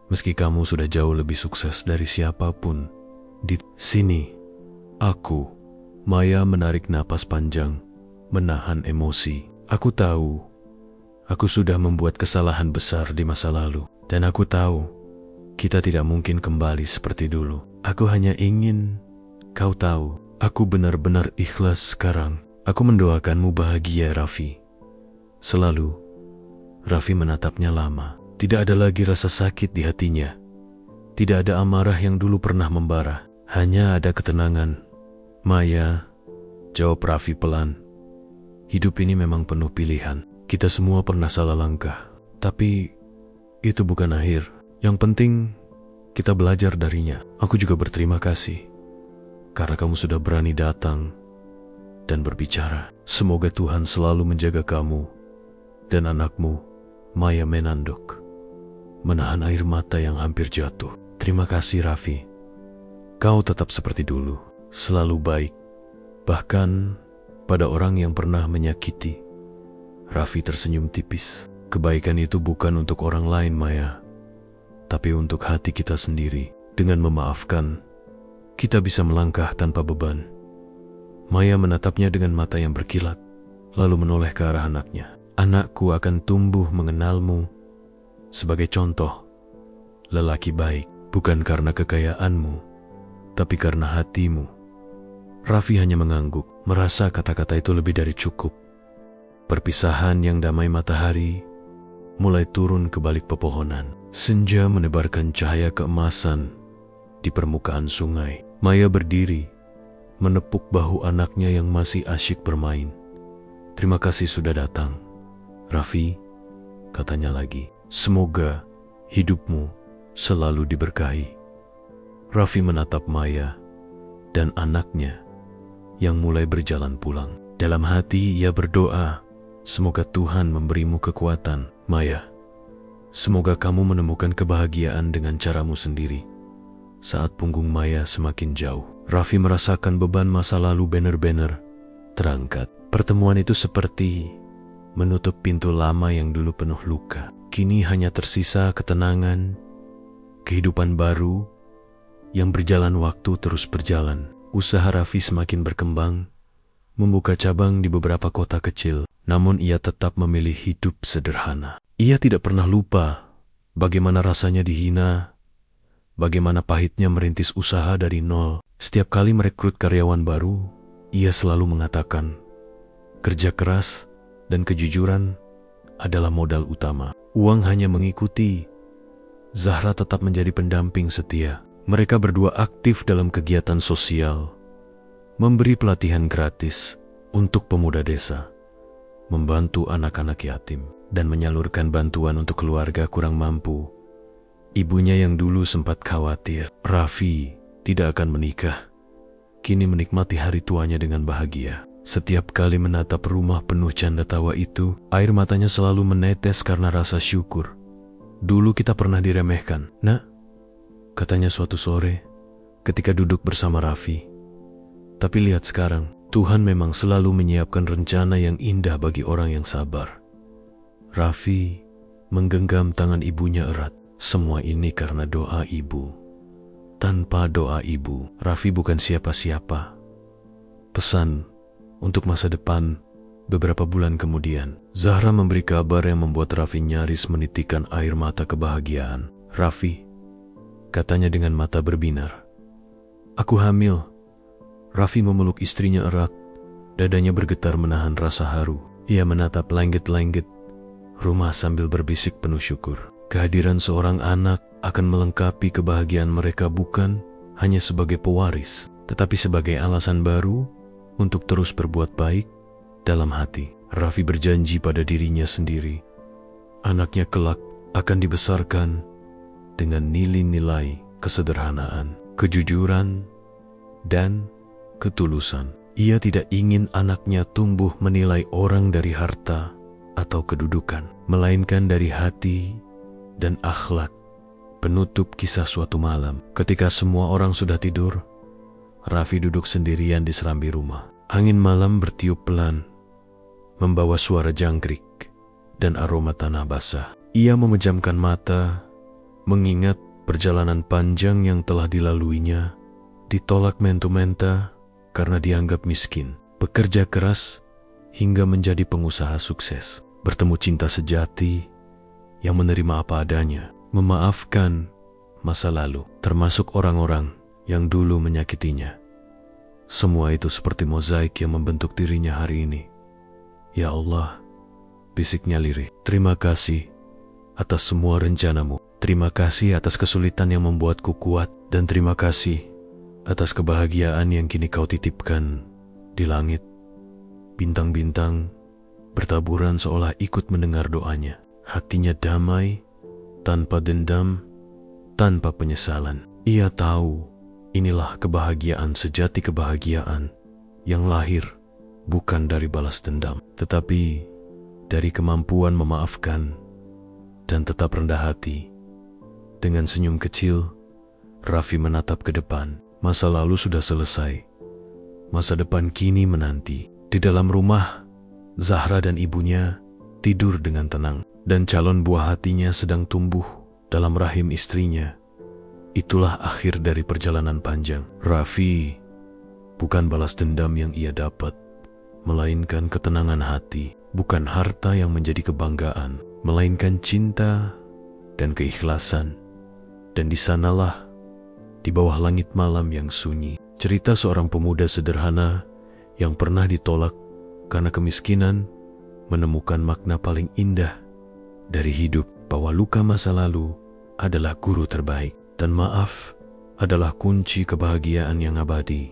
meski kamu sudah jauh lebih sukses dari siapapun di sini." "Aku," Maya menarik napas panjang, menahan emosi. "Aku tahu, aku sudah membuat kesalahan besar di masa lalu, dan aku tahu kita tidak mungkin kembali seperti dulu. Aku hanya ingin kau tahu, aku benar-benar ikhlas sekarang. Aku mendoakanmu bahagia, Raffi. Selalu." Raffi menatapnya lama. Tidak ada lagi rasa sakit di hatinya. Tidak ada amarah yang dulu pernah membara. Hanya ada ketenangan. "Maya," jawab Raffi pelan, "hidup ini memang penuh pilihan. Kita semua pernah salah langkah. Tapi itu bukan akhir. Yang penting kita belajar darinya. Aku juga berterima kasih karena kamu sudah berani datang dan berbicara. Semoga Tuhan selalu menjaga kamu dan anakmu." Maya menanduk, menahan air mata yang hampir jatuh. "Terima kasih, Raffi. Kau tetap seperti dulu, selalu baik, bahkan pada orang yang pernah menyakiti." Raffi tersenyum tipis. "Kebaikan itu bukan untuk orang lain, Maya, tapi untuk hati kita sendiri. Dengan memaafkan, kita bisa melangkah tanpa beban." Maya menatapnya dengan mata yang berkilat, lalu menoleh ke arah anaknya. "Anakku akan tumbuh mengenalmu sebagai contoh lelaki baik, bukan karena kekayaanmu, tapi karena hatimu." Raffi hanya mengangguk, merasa kata-kata itu lebih dari cukup. Perpisahan yang damai matahari mulai turun ke balik pepohonan. Senja menebarkan cahaya keemasan di permukaan sungai. Maya berdiri, menepuk bahu anaknya yang masih asyik bermain. "Terima kasih sudah datang, Raffi," katanya lagi. "Semoga hidupmu selalu diberkahi." Raffi menatap Maya, dan anaknya yang mulai berjalan pulang. Dalam hati ia berdoa, semoga Tuhan memberimu kekuatan, Maya. Semoga kamu menemukan kebahagiaan dengan caramu sendiri. Saat punggung Maya semakin jauh, Raffi merasakan beban masa lalu benar-benar terangkat. Pertemuan itu seperti menutup pintu lama yang dulu penuh luka. Kini hanya tersisa ketenangan, kehidupan baru yang berjalan waktu terus berjalan. Usaha Raffi semakin berkembang, membuka cabang di beberapa kota kecil, namun ia tetap memilih hidup sederhana. Ia tidak pernah lupa bagaimana rasanya dihina, bagaimana pahitnya merintis usaha dari nol. Setiap kali merekrut karyawan baru, ia selalu mengatakan, kerja keras dan kejujuran adalah modal utama. Uang hanya mengikuti. Zahra tetap menjadi pendamping setia. Mereka berdua aktif dalam kegiatan sosial, memberi pelatihan gratis untuk pemuda desa, membantu anak-anak yatim, dan menyalurkan bantuan untuk keluarga kurang mampu. Ibunya yang dulu sempat khawatir Raffi tidak akan menikah, kini menikmati hari tuanya dengan bahagia. Setiap kali menatap rumah penuh canda tawa itu, air matanya selalu menetes karena rasa syukur. Dulu kita pernah diremehkan, Nak, katanya suatu sore ketika duduk bersama Raffi. Tapi lihat sekarang, Tuhan memang selalu menyiapkan rencana yang indah bagi orang yang sabar. Raffi menggenggam tangan ibunya erat. Semua ini karena doa ibu. Tanpa doa ibu, Raffi bukan siapa-siapa. Pesan untuk masa depan. Beberapa bulan kemudian, Zahra memberi kabar yang membuat Raffi nyaris menitikkan air mata kebahagiaan. Raffi, katanya dengan mata berbinar, aku hamil. Raffi memeluk istrinya erat, dadanya bergetar menahan rasa haru. Ia menatap langit-langit rumah sambil berbisik penuh syukur. Kehadiran seorang anak akan melengkapi kebahagiaan mereka bukan hanya sebagai pewaris, tetapi sebagai alasan baru untuk terus berbuat baik dalam hati. Raffi berjanji pada dirinya sendiri, anaknya kelak akan dibesarkan dengan nilai-nilai kesederhanaan, kejujuran, dan ketulusan. Ia tidak ingin anaknya tumbuh menilai orang dari harta atau kedudukan, melainkan dari hati dan akhlak. Penutup kisah suatu malam, ketika semua orang sudah tidur, Raffi duduk sendirian di serambi rumah. Angin malam bertiup pelan, membawa suara jangkrik dan aroma tanah basah. Ia memejamkan mata, mengingat perjalanan panjang yang telah dilaluinya, ditolak mentu-menta karena dianggap miskin, bekerja keras hingga menjadi pengusaha sukses, bertemu cinta sejati yang menerima apa adanya, memaafkan masa lalu, termasuk orang-orang yang dulu menyakitinya. Semua itu seperti mozaik yang membentuk dirinya hari ini. Ya Allah, bisiknya lirih, terima kasih atas semua rencanamu. Terima kasih atas kesulitan yang membuatku kuat, dan terima kasih atas kebahagiaan yang kini kau titipkan di langit. Bintang-bintang bertaburan seolah ikut mendengar doanya. Hatinya damai, tanpa dendam, tanpa penyesalan. Ia tahu inilah kebahagiaan sejati, kebahagiaan yang lahir bukan dari balas dendam, tetapi dari kemampuan memaafkan dan tetap rendah hati. Dengan senyum kecil, Raffi menatap ke depan. Masa lalu sudah selesai. Masa depan kini menanti. Di dalam rumah, Zahra dan ibunya tidur dengan tenang, dan calon buah hatinya sedang tumbuh dalam rahim istrinya. Itulah akhir dari perjalanan panjang. Raffi bukan balas dendam yang ia dapat, melainkan ketenangan hati. Bukan harta yang menjadi kebanggaan, melainkan cinta dan keikhlasan. Dan di sanalah, di bawah langit malam yang sunyi, cerita seorang pemuda sederhana yang pernah ditolak karena kemiskinan menemukan makna paling indah dari hidup, bahwa luka masa lalu adalah guru terbaik, dan maaf adalah kunci kebahagiaan yang abadi.